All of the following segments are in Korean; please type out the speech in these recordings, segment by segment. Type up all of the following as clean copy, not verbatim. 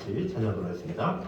같이 찬양하도록 하겠습니다.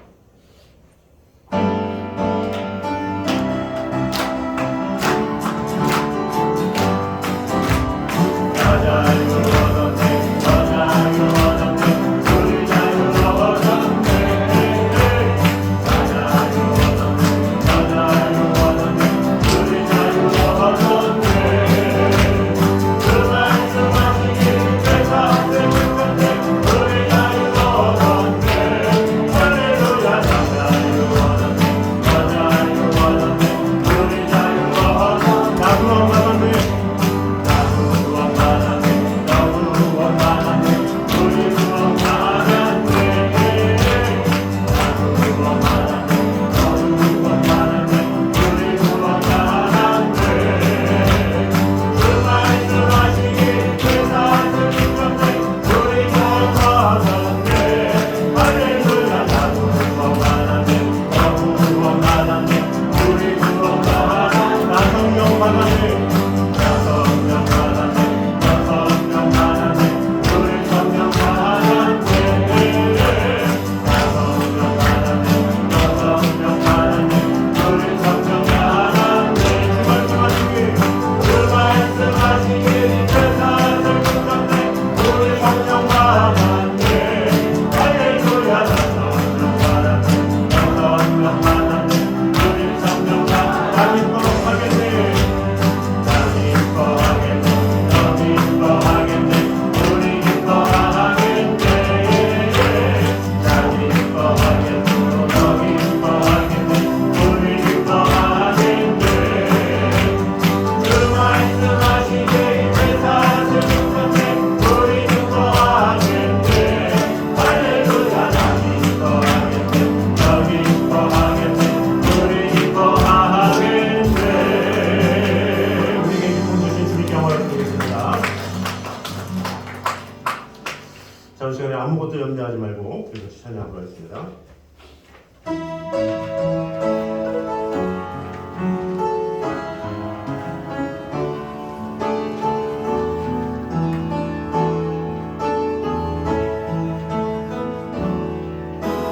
자, 시간에 아무것도 염려하지 말고 우리 같이 찬양하도록 하겠습니다.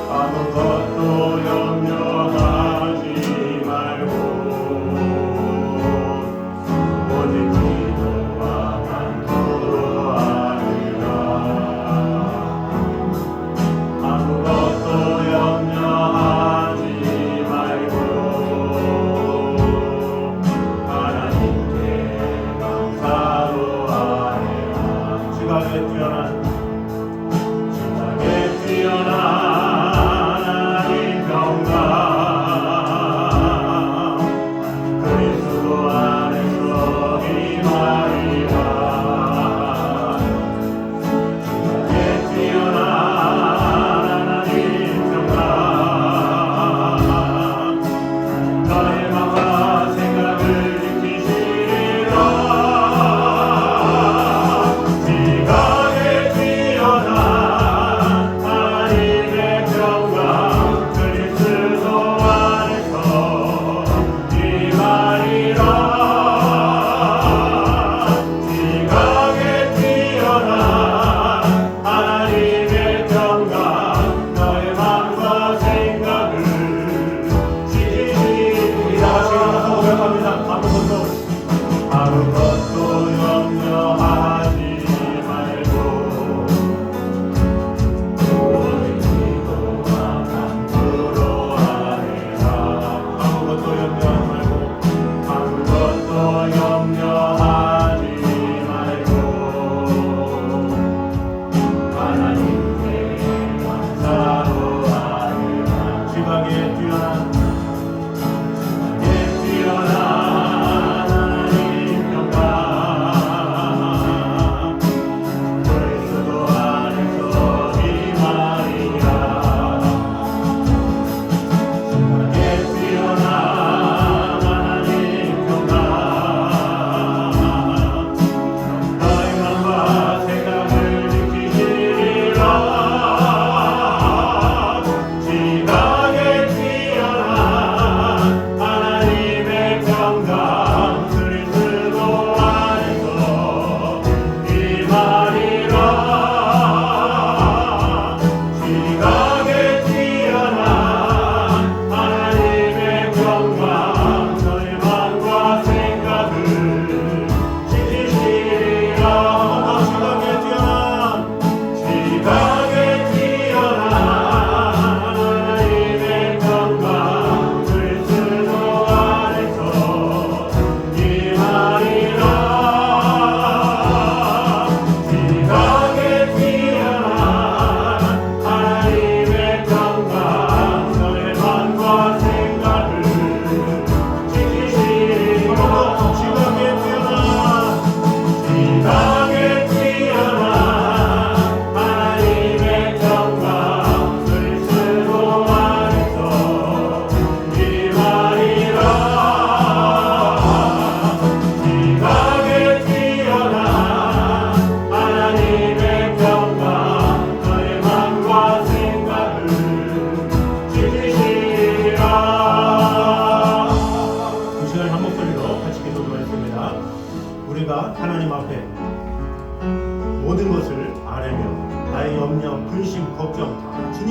아무것도 염려하지 말고 오직 기도와 간구로 하리라. 아무것도 염려하지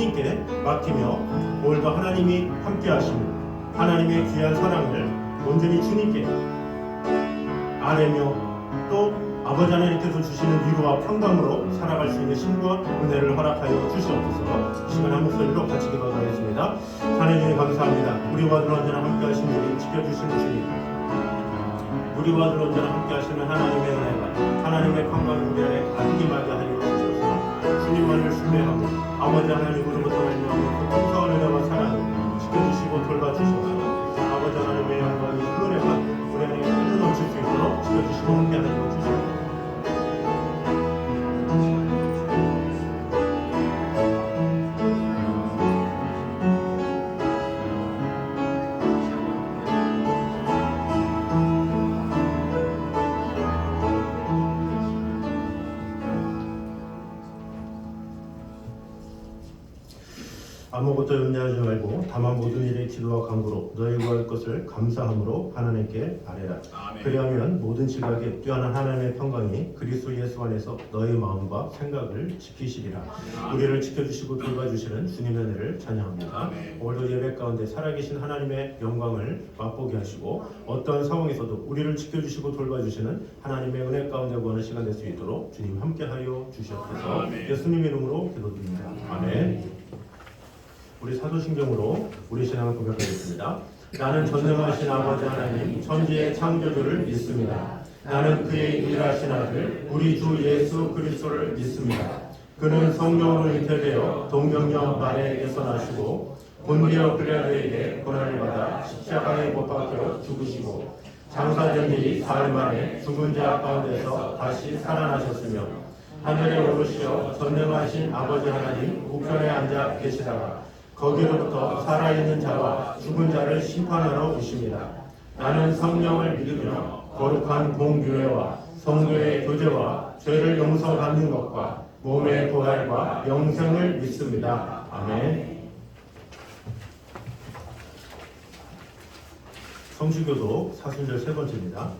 주님께 맡기며 오늘도 하나님이 함께 하시는 하나님의 귀한 사랑을 온전히 주님께 아뢰며 또 아버지 하나님께서 주시는 위로와 평강으로 살아갈 수 있는 힘과 은혜를 허락하여 주시옵소서. 이 시간 한 목소리로 같이 기도하겠습니다. 하나님 감사합니다. 우리와 늘 언제나 함께 하시는 주님, 지켜주시는 주님, 우리와 늘 언제나 함께 하시는 하나님의 은혜가 하나님의 평강을 우리 안에 가득히 임하게 하여 주시옵소서. 주님만을 신뢰하고 아버지 하나님으로부터 말미암아 풍성한 은혜와 사랑을 지켜주시고 돌봐주셔서 아버지 하나님의 영광이 은혜가 우리 안에 흘러 넘칠 수 있도록 지켜주시고 함께 하여 주시옵소서. 아무것도 염려하지 말고 다만 모든 일에 기도와 간구로 너희 구할 것을 감사함으로 하나님께 아뢰라. 그리하면 모든 지각에 뛰어난 하나님의 평강이 그리스도 예수 안에서 너희 마음과 생각을 지키시리라. 우리를 지켜주시고 돌봐주시는 주님의 은혜를 찬양합니다. 오늘도 예배 가운데 살아계신 하나님의 영광을 맛보게 하시고 어떠한 상황에서도 우리를 지켜주시고 돌봐주시는 하나님의 은혜 가운데 구하는 시간 될 수 있도록 주님 함께하여 주시옵소서. 예수님 이름으로 기도드립니다. 아멘. 우리 사도신경으로 우리 신앙을 고백하겠습니다. 나는 전능하신 아버지 하나님 천지의 창조주를 믿습니다. 나는 그의 유일하신 아들 우리 주 예수 그리스도를 믿습니다. 그는 성령으로 잉태되어 동정녀 마리아에게서 나시고 본디오 빌라도에게 고난을 받아 십자가에 못 박혀 죽으시고 장사된 일이 사흘 만에 죽은 자 가운데서 다시 살아나셨으며 하늘에 오르시어 전능하신 아버지 하나님 우편에 앉아 계시다가 거기로부터 살아있는 자와 죽은 자를 심판하러 오십니다. 나는 성령을 믿으며 거룩한 공교회와 성도의 교제와 죄를 용서받는 것과 몸의 부활과 영생을 믿습니다. 아멘. 성수교도 사순절 세 번째입니다.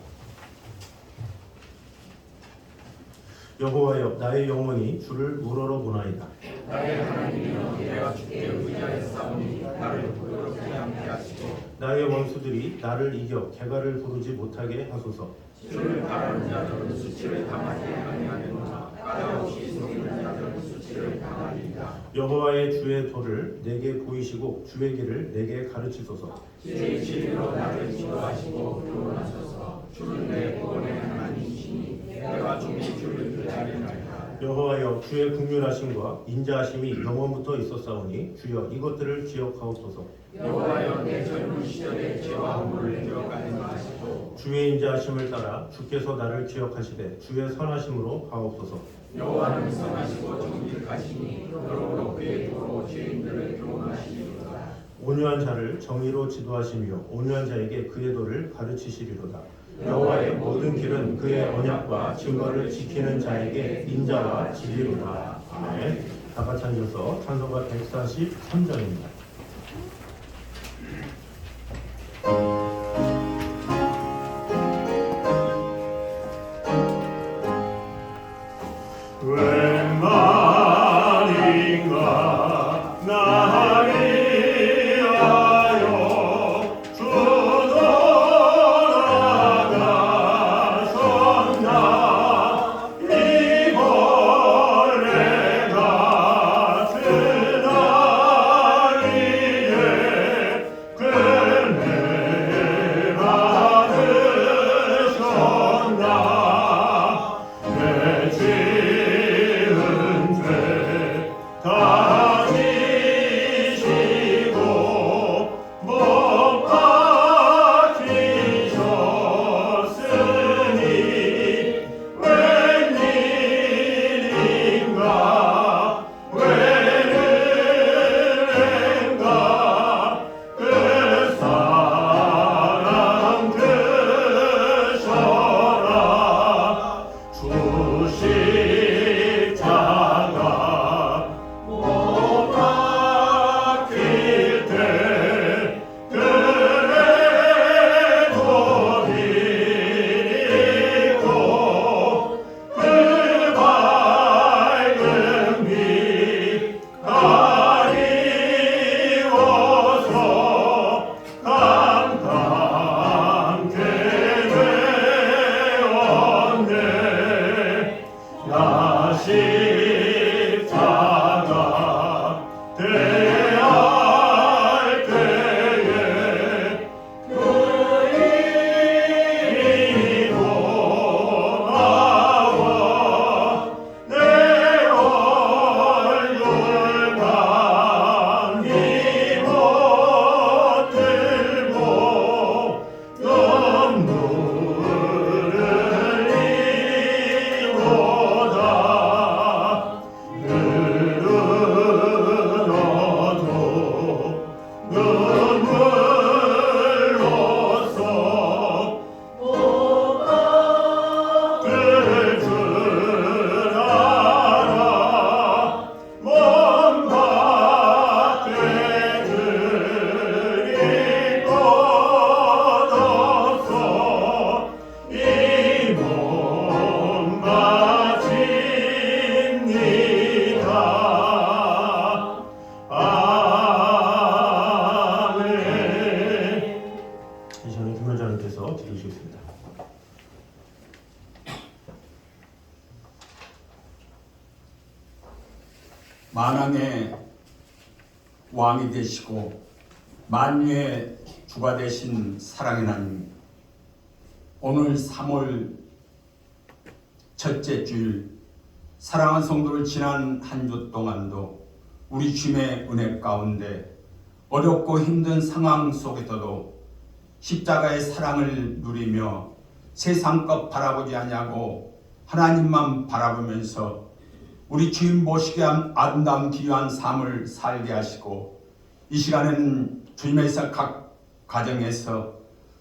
여호와여 나의 영혼이 주를 우러러보나이다. 나의 하나님이여 내가 주께 의지하였사오니 나를 부끄럽게 함께 하시고 나의 원수들이 나를 이겨 개가를 부르지 못하게 하소서. 주를 바라는 자들은 수치를 당하지 아니하느니라. 까다롭이 속이는 자들은 수치를 당하리이다. 여호와의 주의 도를 내게 보이시고 주의 길을 내게 가르치소서. 주의 진리로 나를 지도하시고 교훈하소서. 주는 내 구원의 하나님이시니 내가 주의 주를 기다리나이다. 여호와여 주의 긍휼하심과 인자하심이 영원부터 있었사오니 주여 이것들을 기억하옵소서. 여호와여 내 젊은 시절의 죄와 허물을 기억하지 마시고 주의 인자하심을 따라 주께서 나를 기억하시되 주의 선하심으로 하옵소서. 여호와는 선하시고 정직하시니 그러므로 그의 도로 죄인들을 교훈하시리로다. 온유한 자를 정의로 지도하시며 온유한 자에게 그의 도를 가르치시리로다. 여호와의 모든 길은 그의 언약과 증거를 지키는 자에게 인자와 진리로다. 아멘. 다 같이 앉아서 찬송가 143장입니다. 웬 말인가 나를 위하여 주 돌아가셨나. 이 벌레 같은 아이의 은혜 받으셨나. 내 지은 죄 다 지신 왕이 되시고 만유의 주가 되신 사랑의 하나님, 오늘 3월 첫째 주일 사랑하는 성도를 지난 한 주 동안도 우리 주님의 은혜 가운데 어렵고 힘든 상황 속에서도 십자가의 사랑을 누리며 세상 것 바라보지 않냐고 하나님만 바라보면서 우리 주님 모시게 한 아름다운 귀한 삶을 살게 하시고, 이 시간에는 주님에서 각 가정에서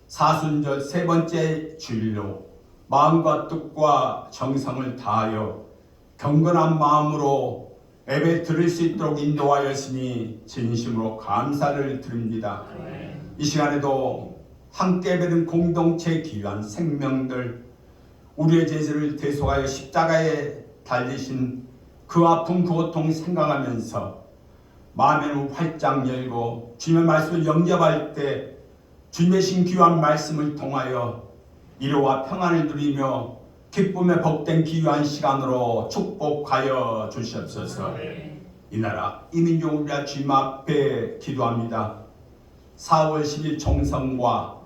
사순절 세 번째 주일로 마음과 뜻과 정성을 다하여 경건한 마음으로 예배 드릴 수 있도록 인도하였으니 진심으로 감사를 드립니다. 이 시간에도 함께 예배는 공동체 귀한 생명들, 우리의 죄를 대속하여 십자가에 달리신 그 아픔 그 고통 생각하면서 마음을 활짝 열고 주님의 말씀을 영접할 때 주님의 신 귀한 말씀을 통하여 위로와 평안을 누리며 기쁨에 복된 귀한 시간으로 축복하여 주시옵소서. 이 나라 이 민족을 위하여 주님 앞에 기도합니다. 4월 10일 총선과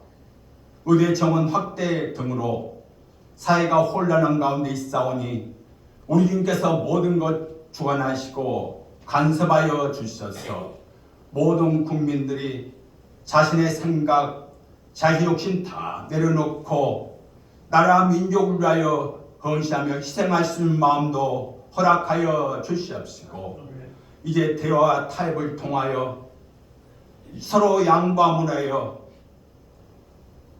의대 정원 확대 등으로 사회가 혼란한 가운데 있사오니 우리 주님께서 모든 것 주관하시고 간섭하여 주셔서 모든 국민들이 자신의 생각, 자기 욕심 다 내려놓고 나라 민족을 위하여 헌신하며 희생할 수 있는 마음도 허락하여 주시옵시고, 이제 대화와 타협을 통하여 서로 양보함으로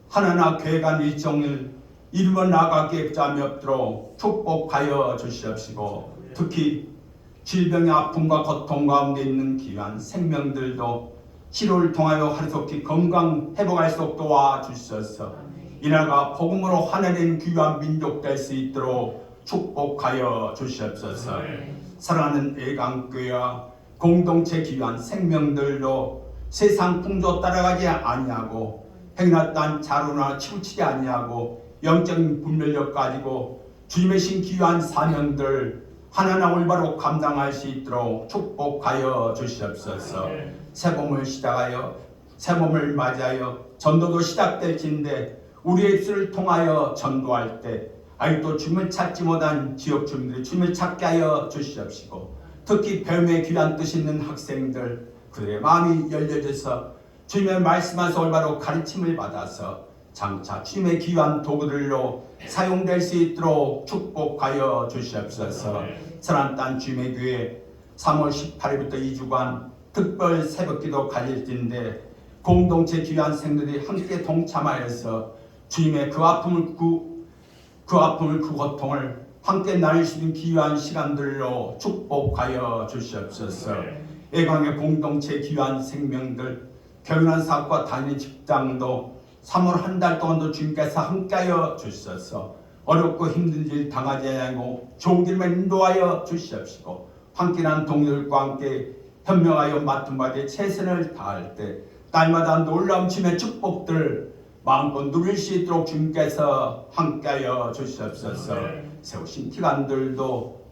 하나나 계획한 일정을 이루어 나가게 잠이 없도록 축복하여 주시옵시고, 특히 질병의 아픔과 고통 가운데 있는 귀한 생명들도 치료를 통하여 하루속히 건강 회복할 수 있도록 도와주셔서 이 나라가 복음으로 하나님 귀한 민족 될 수 있도록 축복하여 주시옵소서. 사랑하는 애강교회와 공동체 귀한 생명들도 세상 풍조 따라가지 아니하고 행락단 자로나 치우치지 아니하고 영적인 분별력 가지고 주님의 신 귀한 사명들 하나하나 올바로 감당할 수 있도록 축복하여 주시옵소서. 새봄을 시작하여 새봄을 맞이하여 전도도 시작될 텐데 우리의 입술을 통하여 전도할 때 아직도 주님을 찾지 못한 지역 주민들이 주님을 찾게 하여 주시옵시고, 특히 배움의 귀한 뜻 있는 학생들 그들의 마음이 열려져서 주님의 말씀에서 올바로 가르침을 받아서 장차 주님의 귀한 도구들로 사용될 수 있도록 축복하여 주시옵소서. 사랑하는 땅 주님의 교회 3월 18일부터 2주간 특별 새벽기도 갈릴 텐데 공동체 귀한 생들이 함께 동참하여서 주님의 그 아픔을 그 고통을 함께 나눌 수 있는 귀한 시간들로 축복하여 주시옵소서. 애광의 공동체 귀한 생명들, 경연한 사업과 다니는 직장도 3월 한 달 동안도 주님께서 함께하여 주셔서 어렵고 힘든 일 당하지 않고 좋은 길만 인도하여 주시옵시고, 함께한 동료들과 함께 현명하여 맡은 바에 최선을 다할 때 날마다 놀라운 주님의 축복들 마음껏 누릴 수 있도록 주님께서 함께하여 주시옵소서. 세우신 기관들도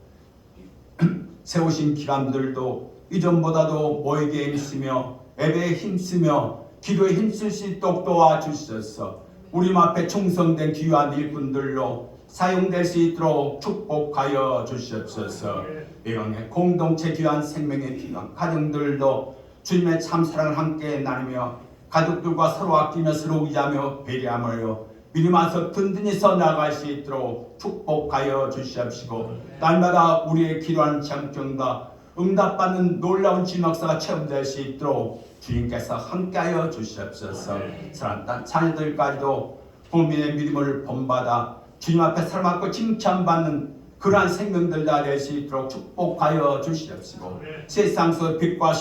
이전보다도 모이기에 힘쓰며 예배에 힘쓰며 기도에 힘쓸 수 있도록 도와주셔서 우리 앞에 충성된 귀한 일꾼들로 사용될 수 있도록 축복하여 주시옵소서. 이강의 공동체 귀한 생명의 귀한 가정들도 주님의 참사랑을 함께 나누며 가족들과 서로 아끼며 서로 의지하며 배려하며 믿음 안에서 든든히 서 나갈 수 있도록 축복하여 주시옵시고, 날마다 우리의 기도하는 장정과 응답받는 놀라운 진역사가 체험될 수 있도록 주님께서 함께하여 주시옵소서. 사랑하는 자녀들까지도 부모님의 믿음을 본받아 주님 앞에 사랑받고 칭찬받는 그러한 생명들 다 될 수 있도록 축복하여 주시옵시고, 세상 속 빛과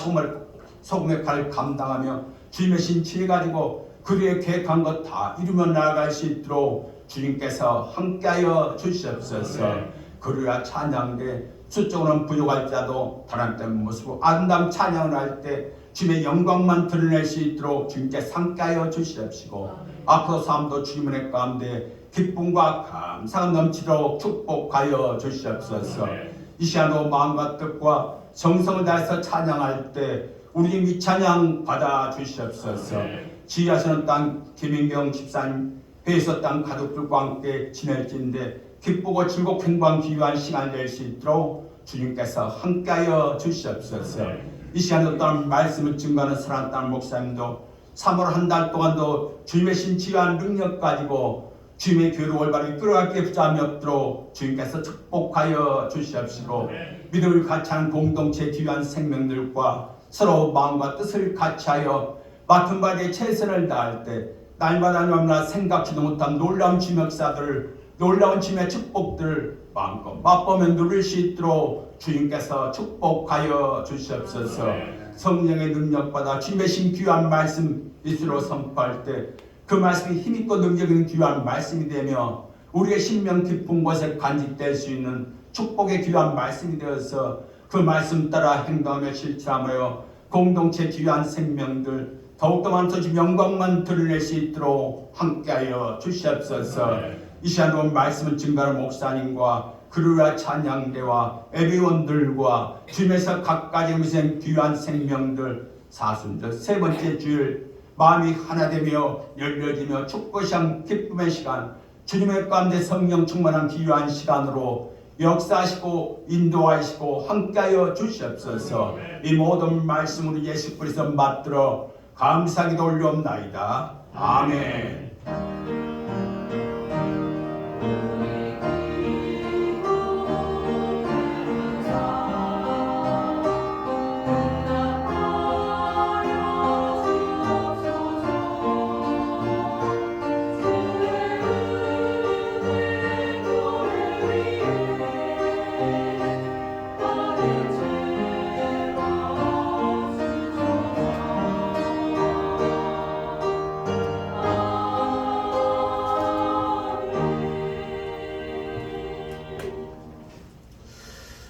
소금의 칼을 감당하며 주님의 신 지혜 가지고 그들의 계획한 것 다 이루며 나아갈 수 있도록 주님께서 함께하여 주시옵소서. 그리야 찬양대 수적으로는 부족할지라도 하나님의 모습으로 아름다운 찬양을 할 때 주님의 영광만 드러낼 수 있도록 주님께서 함께하여 주시옵시고, 앞으로 삶도 주님의 은혜 가운데 기쁨과 감사가 넘치도록 축복하여 주시옵소서. 이 시간도 마음과 뜻과 정성을 다해서 찬양할 때 우리 미찬양 받아 주시옵소서. 지하수는 땅 김인경 집사님 회에서 땅 가족들과 함께 지낼진데 기쁘고 즐겁고 행복한 귀한 시간 될 수 있도록 주님께서 함께하여 주시옵소서. 이 시간도 또한 말씀을 증거하는 사랑하는 땅 목사님도 3월 한 달 동안도 주님의 신치유한 능력 가지고 주님의 교회를 올바르게 끌어가게 붙잡이 없도록 주님께서 축복하여 주시옵시고 믿음을 같이하는 공동체 귀한 생명들과 서로 마음과 뜻을 같이하여 맡은 바에 최선을 다할 때 날마다 너무나 생각지도 못한 놀라운 주님의 역사들을 놀라운 주님의 축복들을 마음껏 맛보며 누릴 수 있도록 주님께서 축복하여 주시옵소서. 성령의 능력받아 주님의 신 귀한 말씀 이스로 선포할 때 그 말씀이 힘있고 능력있는 귀한 말씀이 되며 우리의 신명 깊은 곳에 간직될 수 있는 축복의 귀한 말씀이 되어서 그 말씀 따라 행동하며 실천하며 공동체 귀한 생명들 더욱더 많은 영광만 드러낼 수 있도록 함께하여 주시옵소서. 이 시간도 말씀을 증거하는 목사님과 그루와 찬양대와 예비원들과 주님에서 각가지 음성 귀한 생명들 사순절 세 번째 주일 마음이 하나 되며 열려지며 축복시한 기쁨의 시간 주님의 가운데 성령 충만한 귀한 시간으로 역사하시고 인도하시고 함께하여 주시옵소서. 이 모든 말씀으로 예수 그리스도 받들어 감사기도 올려옵나이다. 아멘.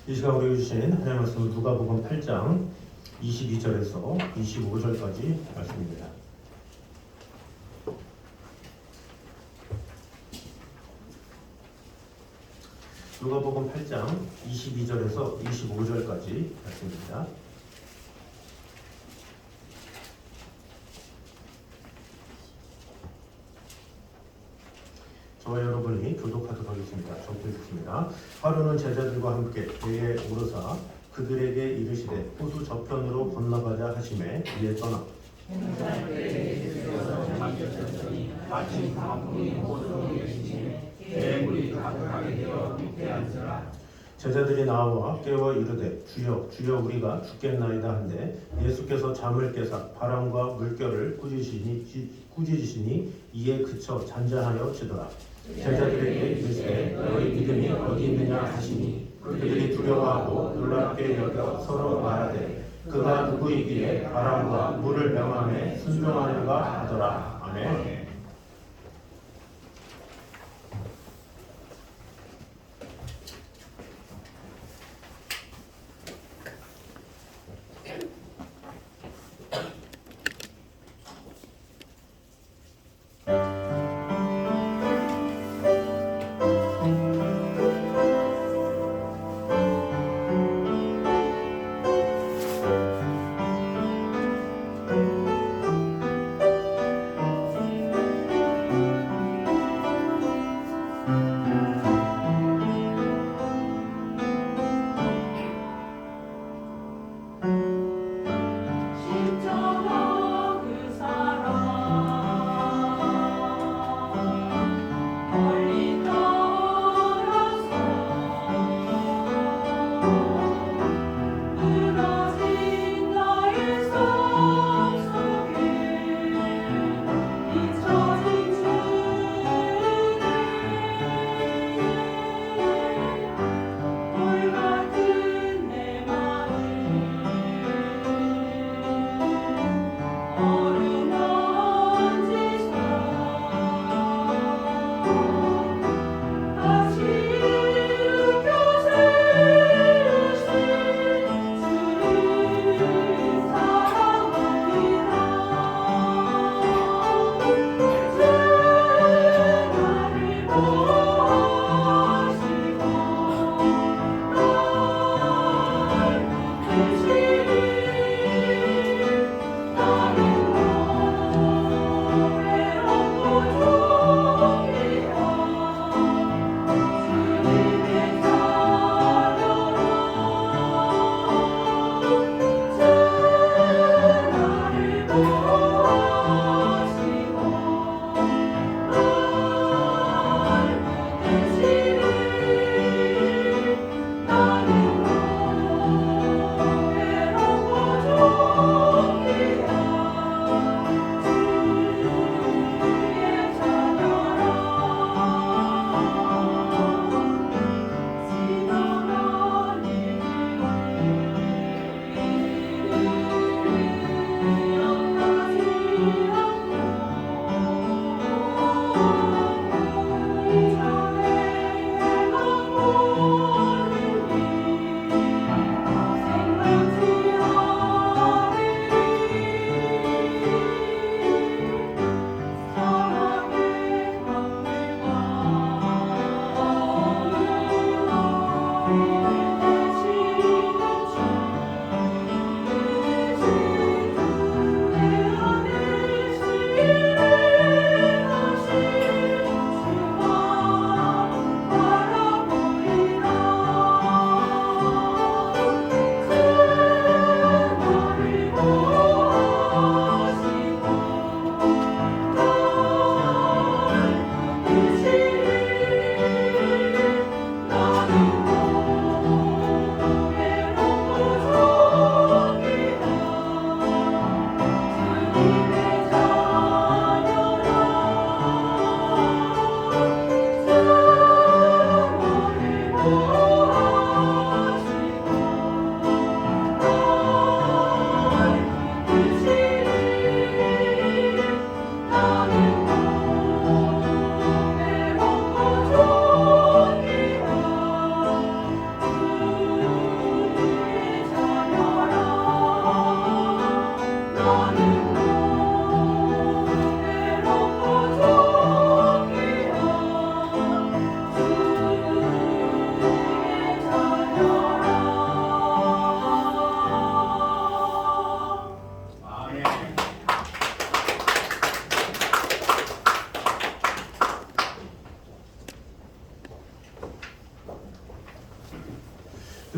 이 시간 우리에게 주신 하나님의 말씀은 누가복음 8장 22절에서 25절까지 말씀입니다. 누가복음 8장 22절에서 25절까지 말씀입니다. 저와 여러분이 교독하도록 하겠습니다. 적도했습니다. 하루는 제자들과 함께 배에 오르사 그들에게 이르시되 호수 저편으로 건너가자 하시매 이에 떠나 마침 강풍이 호수로 일으키니 대물이 가득하게 되어 밑에 앉으라. 제자들이 나와 깨워 이르되 주여 주여 우리가 죽겠나이다 한데 예수께서 잠을 깨사 바람과 물결을 꾸짖으시니 이에 그쳐 잔잔하여 지더라. 제자들에게 이르시되 너희 믿음이 어디 있느냐 하시니 그들이 두려워하고 놀랍게 여겨 서로 말하되 그가 누구이기에 바람과 물을 명함에 순종하는가 하더라. 아멘.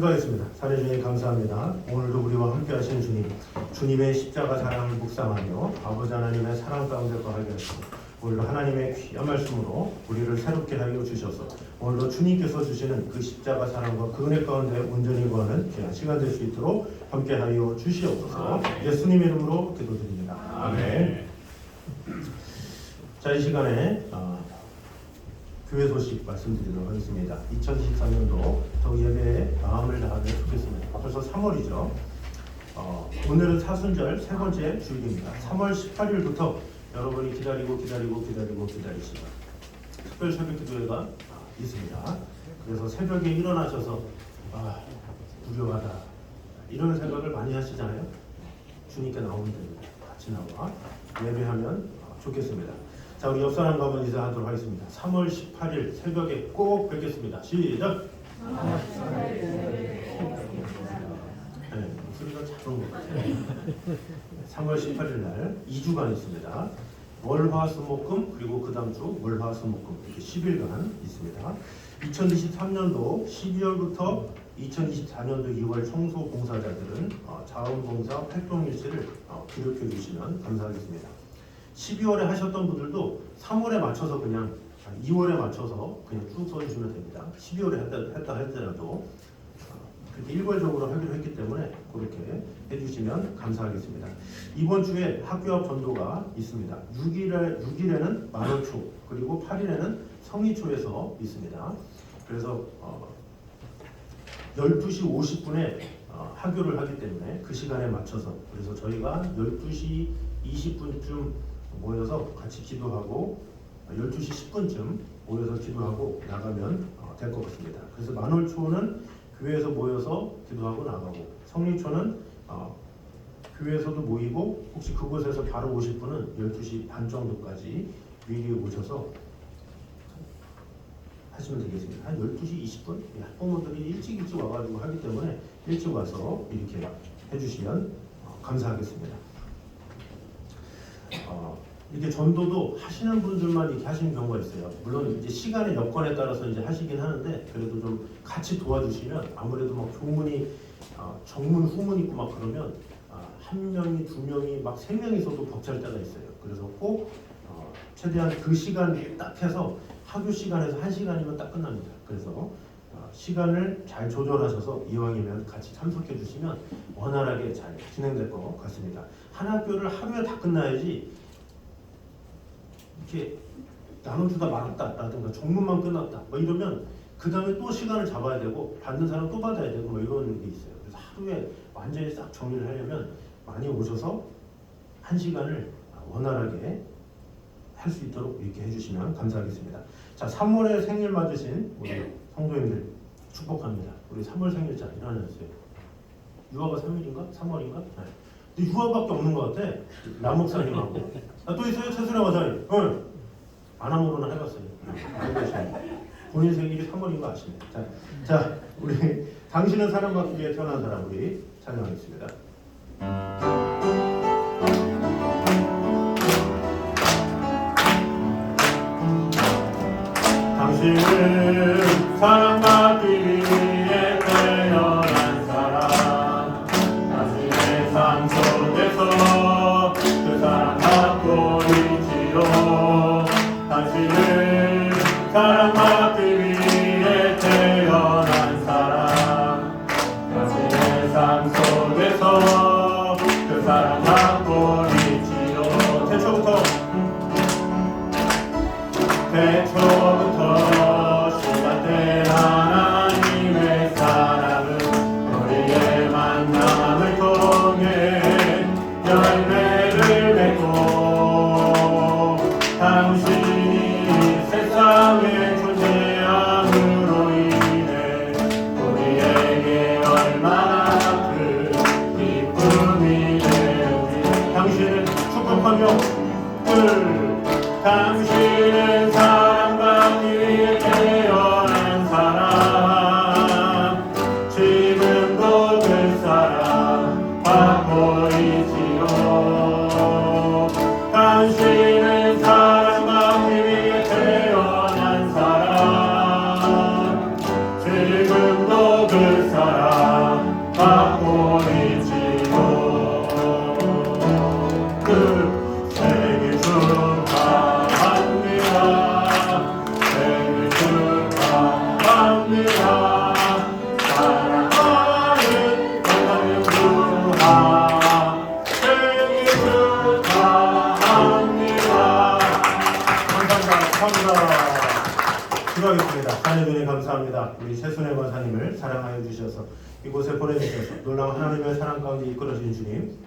기도하겠습니다. 사례 중에 감사합니다. 오늘도 우리와 함께 하신 주님, 주님의 십자가 사랑을 묵상하며 아버지 하나님의 사랑 가운데 거하게 하시고 오늘도 하나님의 귀한 말씀으로 우리를 새롭게 하여 주셔서 오늘도 주님께서 주시는 그 십자가 사랑과 그 은혜 가운데 온전히 거하는 귀한 시간 될 수 있도록 함께 하여 주시옵소서. 예수님 이름으로 기도드립니다. 아멘. 자, 이 시간에 교회 소식 말씀드리도록 하겠습니다. 2024년도 더 예배에 마음을 다하면 좋겠습니다. 벌써 3월이죠. 오늘은 사순절 세 번째 주일입니다. 3월 18일부터 여러분이 기다리시는 특별 새벽 기도회가 있습니다. 그래서 새벽에 일어나셔서 무료하다 이런 생각을 많이 하시잖아요. 주님께 나오면 됩니다. 같이 나와 예배하면 좋겠습니다. 자, 우리 옆 사람과 한번 인사하도록 하겠습니다. 3월 18일 새벽에 꼭 뵙겠습니다. 시작! 네, 목소리가 잘 온 것 같아요. 3월 18일 날 2주간 있습니다. 월, 화, 수, 목, 금, 그리고 그 다음 주 월, 화, 수, 목, 금 이렇게 10일간 있습니다. 2023년도 12월부터 2024년도 2월 청소 봉사자들은 자원봉사 활동일지를 기록해 주시면 감사하겠습니다. 12월에 하셨던 분들도 3월에 맞춰서 그냥 2월에 맞춰서 그냥 쭉 써주시면 됩니다. 12월에 했다 할때라도 그렇게 일괄적으로 하기로 했기 때문에 그렇게 해주시면 감사하겠습니다. 이번 주에 학교 앞 전도가 있습니다. 6일에는 만원초 그리고 8일에는 성리초에서 있습니다. 그래서 12시 50분에 학교를 하기 때문에 그 시간에 맞춰서 그래서 저희가 12시 20분쯤 모여서 같이 기도하고 12시 10분쯤 모여서 기도하고 나가면 될 것 같습니다. 그래서 만월초는 교회에서 모여서 기도하고 나가고 성리초는 교회에서도 모이고 혹시 그곳에서 바로 오실 분은 12시 반 정도까지 미리 오셔서 하시면 되겠습니다. 한 12시 20분? 학부모들이 일찍 와가지고 하기 때문에 일찍 와서 이렇게 해주시면 감사하겠습니다. 이렇게 전도도 하시는 분들만 이렇게 하시는 경우가 있어요. 물론 이제 시간의 여건에 따라서 이제 하시긴 하는데 그래도 좀 같이 도와주시면 아무래도 막 교문이 정문 후문 있고 막 그러면 한 명이 두 명이 막 세 명이서도 벅찰 때가 있어요. 그래서 꼭 최대한 그 시간 딱 해서 학교 시간에서 1시간이면 딱 끝납니다. 그래서 시간을 잘 조절하셔서 이왕이면 같이 참석해 주시면 원활하게 잘 진행될 것 같습니다. 한 학교를 하루에 다 끝나야지 이렇게 나눠주다 말았다라든가 종문만 끝났다 뭐 이러면 그 다음에 또 시간을 잡아야 되고 받는 사람 또 받아야 되고 뭐 이런 게 있어요. 그래서 하루에 완전히 싹 정리를 하려면 많이 오셔서 1시간을 원활하게 할 수 있도록 이렇게 해주시면 감사하겠습니다. 자, 3월에 생일 맞으신 우리 성도님들 축복합니다. 우리 3월 생일자 일어나셨어요. 유아가 3일인가? 3월인가? 네. 근데 유아밖에 없는 것 같아. 남 목사님하고. 또 있어요? 최수라 마사님. 응. 아나모로는 해봤어요. 본인 생일이 3월인 거 아시네. 자, 우리 당신은 사랑받기 위해 태어난 사람 우리 찬양하겠습니다. 당신은 사랑받기 위해 태어난 사람 당신의 삶 속에서 그 사랑 받고 있지요 당신은 사랑받기 위해 태어난 사람 당신의 삶 속에서 그 사랑 받고 있지요 태초부터 시작된 하나님의 사랑은 우리의 만남을 통해 열매를 맺고 당신이 세상에 존재함으로 인해 우리에게 얼마나 큰 기쁨이 되는지 당신은 축복하며 당신은 사랑받기 위해 태어난 사람 지금도 그 사랑 받고 있지요 당신은 사랑받기 위해 태어난 사람 지금도 그 사랑 축하합니다. 감사합니다. 기도하겠습니다. 하나님 감사합니다. 우리 세순의 권사님을 사랑하여 주셔서 이곳에 보내주셔서 놀라운 하나님의 사랑 가운데 이끌어주신 주님,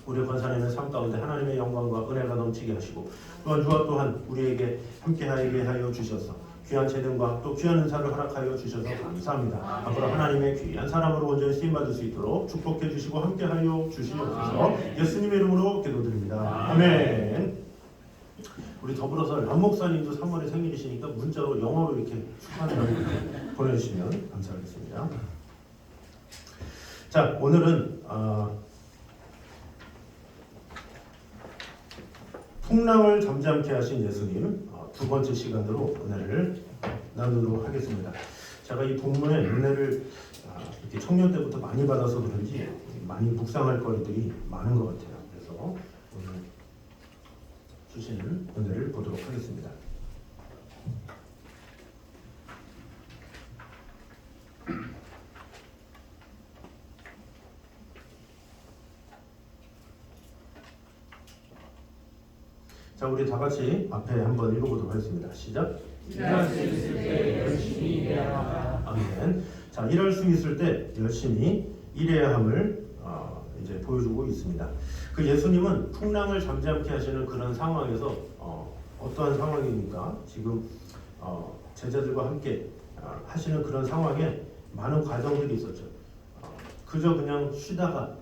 우리 권사님의 삶 가운데 하나님의 영광과 은혜가 넘치게 하시고 또한 주와 또한 우리에게 함께하게 하여 주셔서 귀한 재능과 또 귀한 은사를 허락하여 주셔서 감사합니다. 앞으로 하나님의 귀한 사람으로 온전히 쓰임받을 수 있도록 축복해 주시고 함께하여 주시옵소서. 예수님의 이름으로 기도드립니다. 아멘. 우리 더불어서 람 목사님도 3월에 생일이시니까 문자로 영어로 이렇게 축하한다고 보내주시면 감사하겠습니다. 자, 오늘은 풍랑을 잠잠케 하신 예수님 두 번째 시간으로 은혜를 나누도록 하겠습니다. 제가 이 본문의 은혜를 이렇게 청년 때부터 많이 받아서 그런지 많이 묵상할 거리들이 많은 것 같아요. 그래서 오늘 주시는 은혜를 보도록 하겠습니다. 자, 우리 다 같이 앞에 한번 읽어보도록 하겠습니다. 시작. 일할 수 있을 때 열심히 일해야 한다. 아멘. 자, 일할 수 있을 때 열심히 일해야 함을 이제 보여주고 있습니다. 그 예수님은 풍랑을 잠잠케 하시는 그런 상황에서 어떠한 상황입니까? 지금 제자들과 함께 하시는 그런 상황에 많은 과정들이 있었죠. 그저 그냥 쉬다가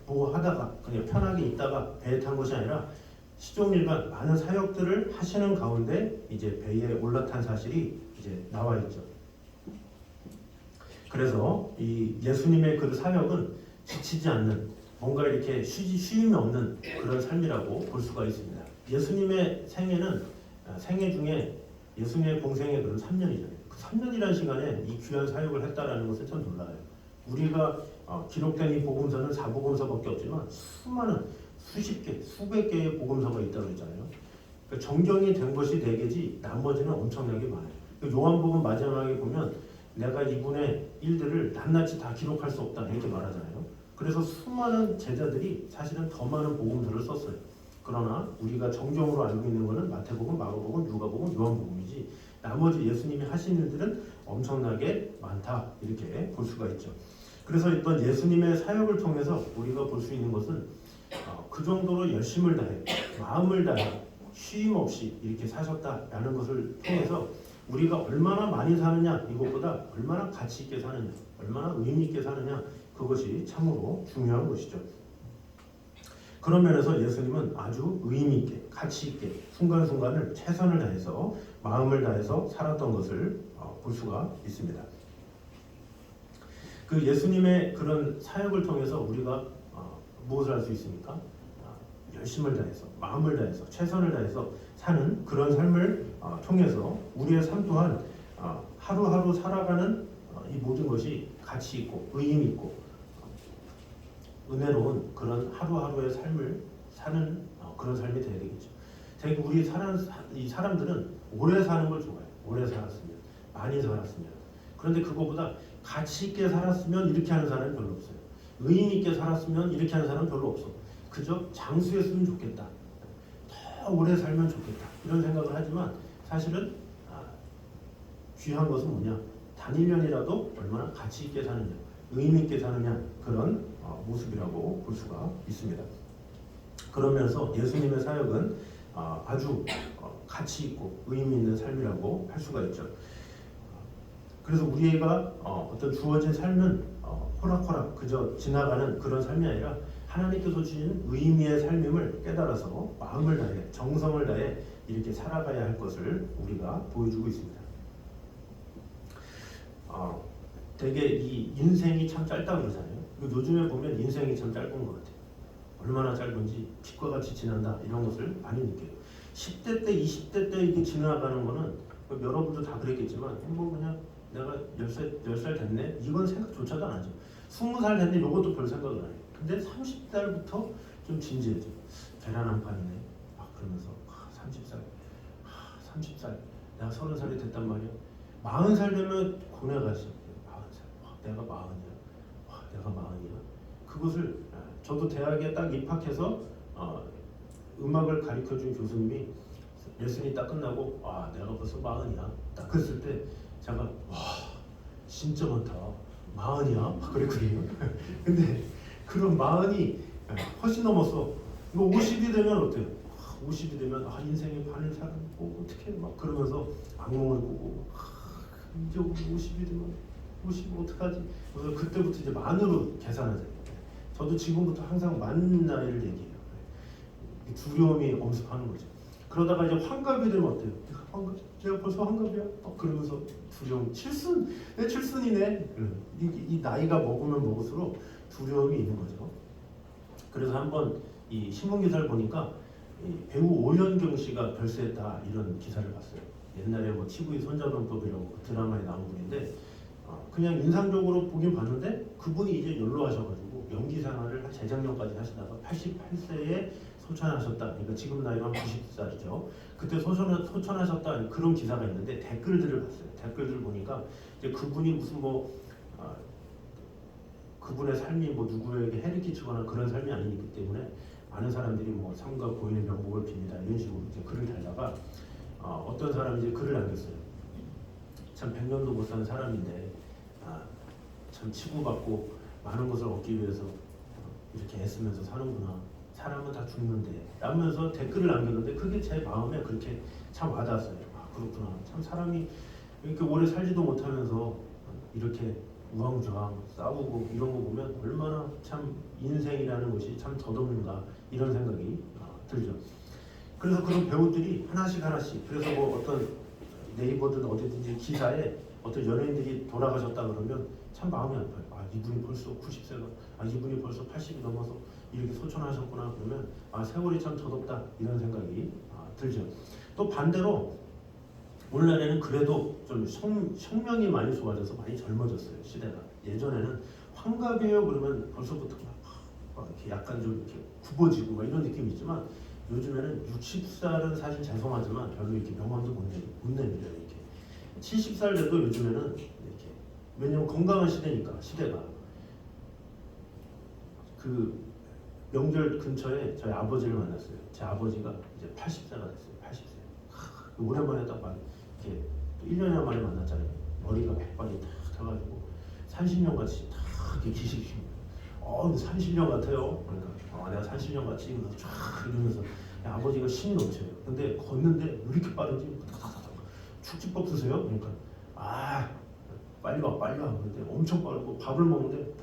뭐 하다가 그냥 편하게 있다가 배에 탄 것이 아니라 시종일관 많은 사역들을 하시는 가운데 이제 배에 올라탄 사실이 이제 나와 있죠. 그래서 이 예수님의 그 사역은 지치지 않는 뭔가 이렇게 쉼이 없는 그런 삶이라고 볼 수가 있습니다. 예수님의 생애 중에 예수님의 공생의 그런 3년이잖아요. 그 3년이라는 시간에 이 귀한 사역을 했다라는 것은 참 놀라요. 우리가 기록된 이 복음서는 4복음서밖에 없지만 수많은 수십 개, 수백 개의 복음서가 있다고 했잖아요. 그러니까 정경이 된 것이 4개지 나머지는 엄청나게 많아요. 요한복음 마지막에 보면 내가 이분의 일들을 낱낱이 다 기록할 수 없다 이렇게 말하잖아요. 그래서 수많은 제자들이 사실은 더 많은 복음서를 썼어요. 그러나 우리가 정경으로 알고 있는 것은 마태복음, 마가복음, 누가복음, 요한복음이지 나머지 예수님이 하신 일들은 엄청나게 많다 이렇게 볼 수가 있죠. 그래서 어떤 예수님의 사역을 통해서 우리가 볼 수 있는 것은 그 정도로 열심을 다해 마음을 다해 쉼 없이 이렇게 사셨다라는 것을 통해서 우리가 얼마나 많이 사느냐 이것보다 얼마나 가치 있게 사느냐 얼마나 의미 있게 사느냐 그것이 참으로 중요한 것이죠. 그런 면에서 예수님은 아주 의미 있게 가치 있게 순간순간을 최선을 다해서 마음을 다해서 살았던 것을 볼 수가 있습니다. 그 예수님의 그런 사역을 통해서 우리가 무엇을 할 수 있습니까? 열심을 다해서 마음을 다해서 최선을 다해서 사는 그런 삶을 통해서 우리의 삶 또한 하루하루 살아가는 이 모든 것이 가치 있고 의미 있고 은혜로운 그런 하루하루의 삶을 사는 그런 삶이 되어야 되겠죠. 되게 우리 이 사람들은 오래 사는 걸 좋아해요. 오래 살았으면 많이 살았으면 그런데 그거보다 가치 있게 살았으면 이렇게 하는 사람이 별로 없어요. 의미 있게 살았으면 이렇게 하는 사람은 별로 없어. 그저 장수했으면 좋겠다. 더 오래 살면 좋겠다. 이런 생각을 하지만 사실은 귀한 것은 뭐냐? 단 1년이라도 얼마나 가치 있게 사느냐, 의미 있게 사느냐 그런 모습이라고 볼 수가 있습니다. 그러면서 예수님의 사역은 아주 가치 있고 의미 있는 삶이라고 할 수가 있죠. 그래서 우리가 어떤 주어진 삶은 호락호락 그저 지나가는 그런 삶이 아니라 하나님께서 주신 의미의 삶임을 깨달아서 마음을 다해 정성을 다해 이렇게 살아가야 할 것을 우리가 보여주고 있습니다. 되게 이 인생이 참 짧다 그러잖아요. 요즘에 보면 인생이 참 짧은 것 같아요. 얼마나 짧은지 빛과 같이 지난다 이런 것을 많이 느껴요. 10대 때 20대 때 이게 지나가는 거는 여러분도 다 그랬겠지만 뭐 그냥 내가 10살 됐네? 이건 생각조차도 안 하죠. 20살 됐네? 이것도 별 생각을 안 해요. 근데 30살부터 좀 진지해져. 계란 한 판이네. 그러면서 30살. 30살. 내가 30살이 됐단 말이야. 40살 되면 고뇌가 시작해요. 40살. 내가 40이야. 내가 40이야. 그것을 저도 대학에 딱 입학해서 음악을 가르쳐준 교수님이 레슨이 딱 끝나고 내가 벌써 40이야 딱 그랬을 때 제가 와 진짜 많다 40이야 막 그랬거든요. 근데 그런 40이 훨씬 넘었어. 이거 50이 되면 어때요? 50이 되면 인생의 반을 살았고 어떻게 막 그러면서 악몽을 꾸고 이제 50이 되면 50 어떡하지? 그래서 그때부터 이제 만으로 계산하잖아요. 저도 지금부터 항상 만 나이를 얘기해요. 두려움이 엄습하는 거죠. 그러다가 이제 환갑이 되면 어때요? 환갑, 내가 벌써 환갑이야? 그러면서 두려움, 내 칠순이네. 이 나이가 먹으면 먹을수록 두려움이 있는 거죠. 그래서 한번 이 신문 기사를 보니까 이 배우 오연경 씨가 별세했다 이런 기사를 봤어요. 옛날에 뭐 TV 손자병법이라고 드라마에 나온 분인데 그냥 인상적으로 보긴 봤는데 그분이 이제 연로하셔가지고 연기 생활을 재작년까지 하시다가 88세에 소천하셨다. 그러니까 지금 나이가 90살이죠. 그때 소천하셨다 그런 기사가 있는데 댓글들을 봤어요. 댓글들을 보니까 이제 그분이 무슨 그분의 삶이 뭐 누구에게 해를 끼치거나 그런 삶이 아니기 때문에 많은 사람들이 뭐 삼가 고인의 명복을 빕니다 이런 식으로 이제 글을 달다가 어떤 사람이 이제 글을 남겼어요. 참 100년도 못 사는 사람인데 참 치고받고 많은 것을 얻기 위해서 이렇게 애쓰면서 사는구나. 사람은 다 죽는데 라면서 댓글을 남겼는데 그게 제 마음에 그렇게 참 와닿았어요. 그렇구나. 참 사람이 이렇게 오래 살지도 못하면서 이렇게 우왕좌왕 싸우고 이런 거 보면 얼마나 참 인생이라는 것이 참 덧없는가 이런 생각이 들죠. 그래서 그런 배우들이 하나씩 그래서 뭐 어떤 네이버든 어디든지 기사에 어떤 연예인들이 돌아가셨다 그러면 참 마음이 아파요. 이분이 벌써 90세가 이분이 벌써 80이 넘어서 이렇게 소천하셨구나 그러면 세월이 참 덧없다 이런 생각이 들죠. 또 반대로 오늘날에는 그래도 좀 혁명이 많이 좋아져서 많이 젊어졌어요. 시대가. 예전에는 환갑이에요 그러면 벌써부터 막 이렇게 약간 좀 이렇게 굽어지고 막 이런 느낌이 있지만 요즘에는 60살은 사실 죄송하지만 별로 이렇게 명함도 못 내밀어요. 이렇게 70살 돼도 요즘에는 이렇게 왜냐면 건강한 시대니까 시대가 그 명절 근처에 저희 아버지를 만났어요. 제 아버지가 이제 80세가 됐어요. 80세. 오랜만에 딱 이렇게 1년여 만에 만났잖아요. 머리가 백발이 탁 타가지고 30년 같이 탁 이렇게 기시기신 거예요. 30년 같아요. 그러니까 내가 30년 같이 그래서 쫙 이러면서 아버지가 신이 넘쳐요. 근데 걷는데 왜 이렇게 빠른지 축지법 드세요? 그러니까 빨리 와. 근데 엄청 빠르고 밥을 먹는데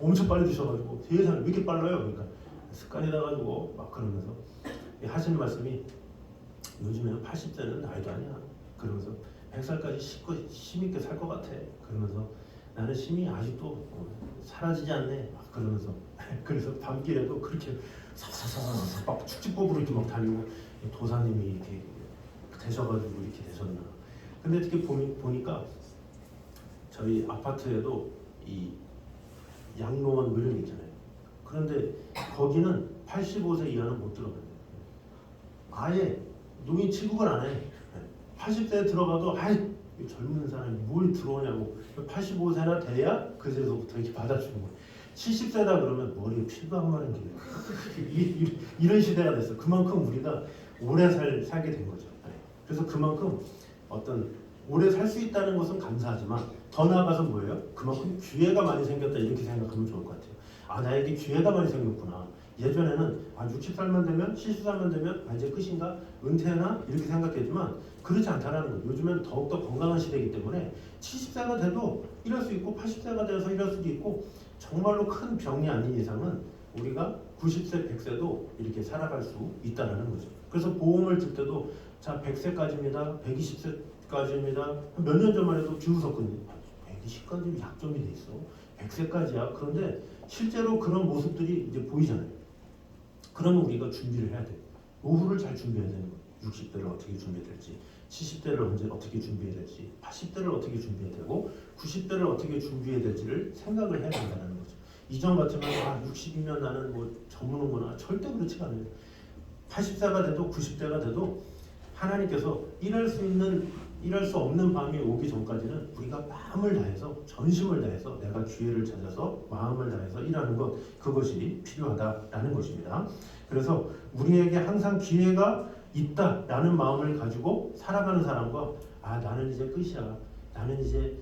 엄청 빨리 드셔가지고 세상에 왜 이렇게 빨라요? 그러니까 습관이 나가지고 막 그러면서 하시는 말씀이 요즘에는 80세는 나이도 아니야. 그러면서 100살까지 힘있게 살 것 같아. 그러면서 나는 힘이 아직도 사라지지 않네. 막 그러면서 그래서 밤길에도 그렇게 사사사사 막 축지법으로 이렇게 막 다니고 도사님이 이렇게 되셔가지고 이렇게 되셨나. 근데 특히 보니까 저희 아파트에도 이 양로원 뭐 이런 게 있잖아요. 그런데 거기는 85세 이하는 못 들어가요. 아예 농인 취급을 안 해. 80세에 들어가도 젊은 사람이 뭘 들어오냐고 85세나 돼야 그제서부터 이렇게 받아주는 거예요. 70세다 그러면 머리에 피도 안 마른 게 이런 시대가 됐어요. 그만큼 우리가 오래 살게 된 거죠. 그래서 그만큼 어떤 오래 살 수 있다는 것은 감사하지만 더 나아가서 뭐예요? 그만큼 기회가 많이 생겼다 이렇게 생각하면 좋을 것 같아요. 나에게 기회가 많이 생겼구나. 예전에는 60살만 되면 70살만 되면 이제 끝인가? 은퇴나? 이렇게 생각했지만 그렇지 않다라는 거예요. 요즘엔 더욱더 건강한 시대이기 때문에 70세가 돼도 일할 수 있고 80세가 돼서 일할 수도 있고 정말로 큰 병이 아닌 이상은 우리가 90세, 100세도 이렇게 살아갈 수 있다는 거죠. 그래서 보험을 들 때도 100세까지입니다. 120세까지입니다. 몇 년 전만 해도 비웃었거든요. 120까지 약점이 돼 있어. 100세까지야. 그런데 실제로 그런 모습들이 이제 보이잖아요. 그러면 우리가 준비를 해야 돼. 노후를 잘 준비해야 되는 거예요. 60대를 어떻게 준비해야 될지, 70대를 어떻게 준비해야 될지, 80대를 어떻게 준비해야 되고, 90대를 어떻게 준비해야 될지를 생각을 해야 된다는 거죠. 이전 같으면 60이면 나는 뭐 저무는구나. 절대 그렇지가 않아요. 80세가 돼도 90대가 돼도 하나님께서 일할 수 있는 일할 수 없는 밤이 오기 전까지는 우리가 마음을 다해서 전심을 다해서 내가 기회를 찾아서 마음을 다해서 일하는 것, 그것이 필요하다라는 것입니다. 그래서 우리에게 항상 기회가 있다라는 마음을 가지고 살아가는 사람과 나는 이제 끝이야, 나는 이제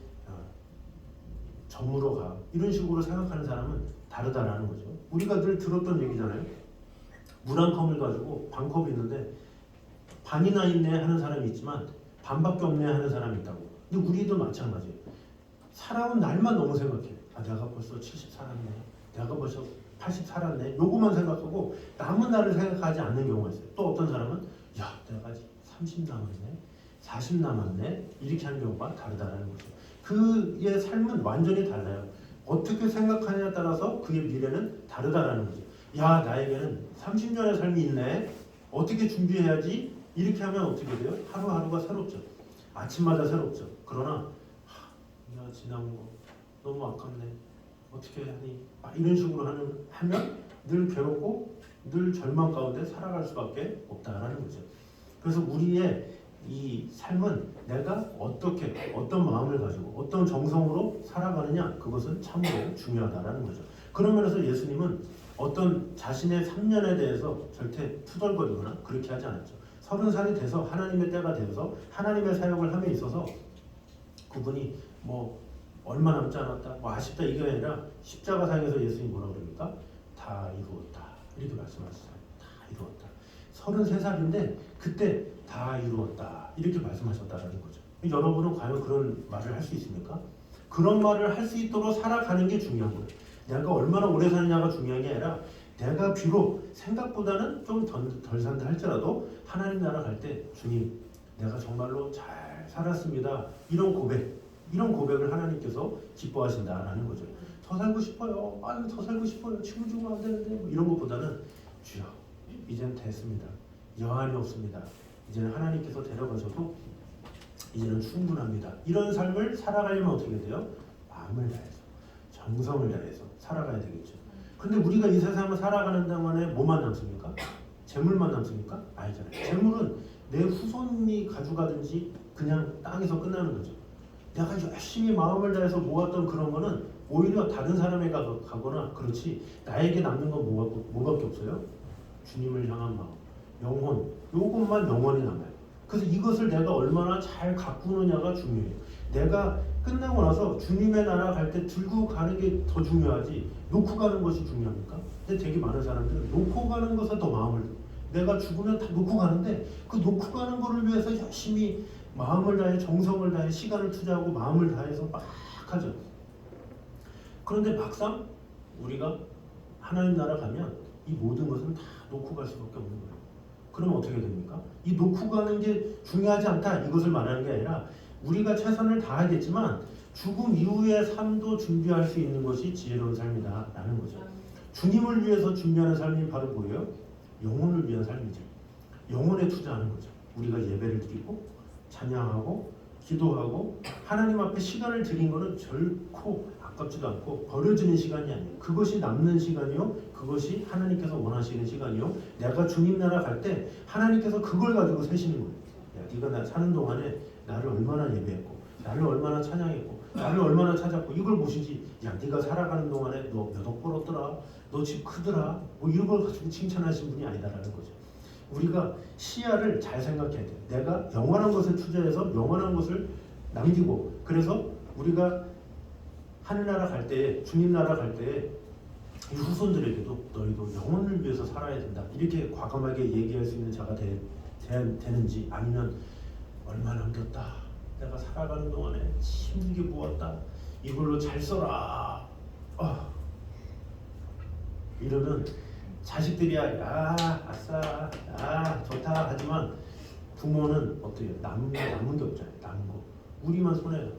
저물어 가, 이런 식으로 생각하는 사람은 다르다라는 거죠. 우리가 늘 들었던 얘기잖아요. 물 한 컵을 가지고 반컵이 있는데 반이나 있네 하는 사람이 있지만 반밖에 없네 하는 사람이 있다고. 근데 우리도 마찬가지예요. 살아온 날만 너무 생각해. 내가 벌써 70 살았네, 내가 벌써 80 살았네, 요거만 생각하고 남은 날을 생각하지 않는 경우가 있어요. 또 어떤 사람은 내가 아직 30 남았네, 40 남았네, 이렇게 하는 경우가 다르다라는 거죠. 그의 삶은 완전히 달라요. 어떻게 생각하냐에 따라서 그의 미래는 다르다라는 거죠. 나에게는 30년의 삶이 있네, 어떻게 준비해야지, 이렇게 하면 어떻게 돼요? 하루하루가 새롭죠. 아침마다 새롭죠. 그러나 지난 거 너무 아깝네, 어떻게 하니, 이런 식으로 하면 늘 괴롭고 늘 절망 가운데 살아갈 수밖에 없다라는 거죠. 그래서 우리의 이 삶은 내가 어떻게, 어떤 마음을 가지고 어떤 정성으로 살아가느냐, 그것은 참으로 중요하다라는 거죠. 그런 면에서 예수님은 어떤 자신의 3년에 대해서 절대 투덜거리거나 그렇게 하지 않았죠. 30살이 돼서 하나님의 때가 되어서 하나님의 사역을 함에 있어서 그분이 얼마 남지 않았다, 아쉽다, 이게 아니라 십자가 상에서 예수님이 뭐라고 그럽니까? 다 이루었다, 이렇게 말씀하셨어요. 다 이루었다. 33살인데 그때 다 이루었다, 이렇게 말씀하셨다라는 거죠. 여러분은 과연 그런 말을 할 수 있습니까? 그런 말을 할 수 있도록 살아가는 게 중요한 거예요. 내가 얼마나 오래 사느냐가 중요한 게 아니라 내가 비록 생각보다는 좀 덜 산다 할지라도 하나님 나라 갈 때 주님, 내가 정말로 잘 살았습니다, 이런 고백을 하나님께서 기뻐하신다라는 거죠. 더 살고 싶어요, 더 살고 싶어요, 친구 주고 안 되는데, 이런 것보다는 주여, 이젠 됐습니다, 여한이 없습니다, 이제는 하나님께서 데려가셔도 이제는 충분합니다, 이런 삶을 살아가려면 어떻게 돼요? 마음을 다해서, 정성을 다해서 살아가야 되겠죠. 근데 우리가 이 세상을 살아가는 동안에 뭐만 남습니까? 재물만 남습니까? 아니잖아요. 재물은 내 후손이 가져가든지 그냥 땅에서 끝나는 거죠. 내가 열심히 마음을 다해서 모았던 그런 거는 오히려 다른 사람에게 가거나 그렇지, 나에게 남는 건 뭐밖에 없어요? 주님을 향한 마음, 영혼, 요것만 영원히 남아요. 그래서 이것을 내가 얼마나 잘 가꾸느냐가 중요해요. 내가 끝나고 나서 주님의 나라 갈 때 들고 가는 게 더 중요하지 놓고 가는 것이 중요합니까? 근데 되게 많은 사람들은 놓고 가는 것에 더 마음을 들고, 내가 죽으면 다 놓고 가는데 그 놓고 가는 거를 위해서 열심히 마음을 다해, 정성을 다해, 시간을 투자하고 마음을 다해서 막 하죠. 그런데 막상 우리가 하나님 나라 가면 이 모든 것은 다 놓고 갈 수밖에 없는 거예요. 그러면 어떻게 됩니까? 이 놓고 가는 게 중요하지 않다, 이것을 말하는 게 아니라 우리가 최선을 다하겠지만 죽음 이후의 삶도 준비할 수 있는 것이 지혜로운 삶이다 라는 거죠. 주님을 위해서 준비하는 삶이 바로 뭐예요? 영혼을 위한 삶이죠. 영혼에 투자하는 거죠. 우리가 예배를 드리고 찬양하고 기도하고 하나님 앞에 시간을 드린 것은 결코 아깝지도 않고 버려지는 시간이 아니에요. 그것이 남는 시간이요, 그것이 하나님께서 원하시는 시간이요, 내가 주님 나라 갈 때 하나님께서 그걸 가지고 세시는 거예요. 네가 나 사는 동안에 나를 얼마나 예배했고, 나를 얼마나 찬양했고, 나를 얼마나 찾았고, 이걸 보시지. 네가 살아가는 동안에 너 몇 억 벌었더라, 너 집 크더라, 이런 걸 가지고 칭찬하신 분이 아니다라는 거죠. 우리가 시야를 잘 생각해야 돼요. 내가 영원한 것에 투자해서 영원한 것을 남기고, 그래서 우리가 하늘나라 갈 때, 주님 나라 갈 때 이 후손들에게도 너희도 영혼을 위해서 살아야 된다, 이렇게 과감하게 얘기할 수 있는 자가 되는지, 아니면 얼마 남겼다, 내가 살아가는 동안에 힘들게 모았다, 이걸로 잘 써라, 이러면 자식들이야 아싸 좋다 하지만 부모는 어때요? 남은 게 없잖아요. 남은 거 우리만 손해요.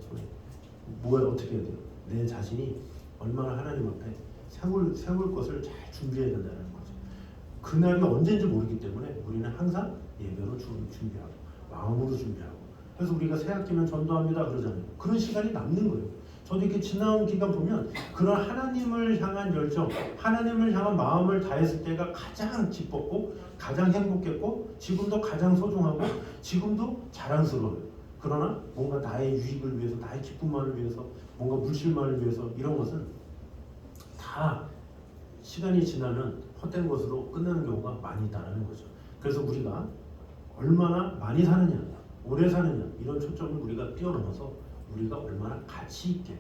어떻게 해야 돼요? 내 자신이 얼마나 하나님 앞에 세울 것을 잘 준비해야 된다는 거죠. 그날이 언제인지 모르기 때문에 우리는 항상 예배로 준비하고 마음으로 준비하고, 그래서 우리가 새 학기면 전도합니다 그러잖아요. 그런 시간이 남는 거예요. 저도 이렇게 지나온 기간 보면 그런 하나님을 향한 열정, 하나님을 향한 마음을 다했을 때가 가장 기뻤고 가장 행복했고 지금도 가장 소중하고 지금도 자랑스러워요. 그러나 뭔가 나의 유익을 위해서, 나의 기쁨만을 위해서, 뭔가 물질만을 위해서 이런 것은 다 시간이 지나면 헛된 것으로 끝나는 경우가 많이 있다는 거죠. 그래서 우리가 얼마나 많이 사느냐, 오래 사느냐 이런 초점을 우리가 뛰어넘어서 우리가 얼마나 가치 있게,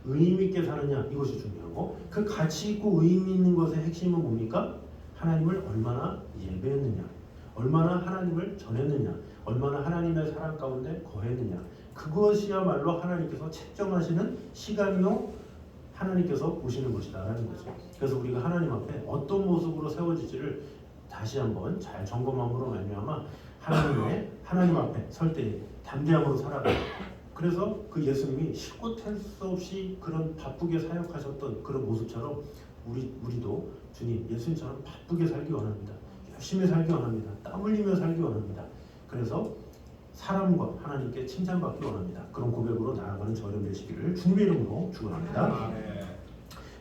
의미 있게 사느냐 이것이 중요하고, 그 가치 있고 의미 있는 것의 핵심은 뭡니까? 하나님을 얼마나 예배했느냐, 얼마나 하나님을 전했느냐, 얼마나 하나님의 사랑 가운데 거했느냐, 그것이야말로 하나님께서 책정하시는 시간이요 하나님께서 보시는 것이다라는 거죠. 그래서 우리가 하나님 앞에 어떤 모습으로 세워질지를 다시 한번 잘 점검함으로 말미암아 하나님 앞에 설 때 담대함으로 살아가요. 그래서 그 예수님이 쉬고 뗄 수 없이 그런 바쁘게 사역하셨던 그런 모습처럼 우리도 주님 예수님처럼 바쁘게 살기 원합니다. 열심히 살기 원합니다. 땀 흘리며 살기 원합니다. 그래서 사람과 하나님께 칭찬받기 원합니다. 그런 고백으로 나아가는 저렴 되시기를 주님의 이름으로 축원합니다.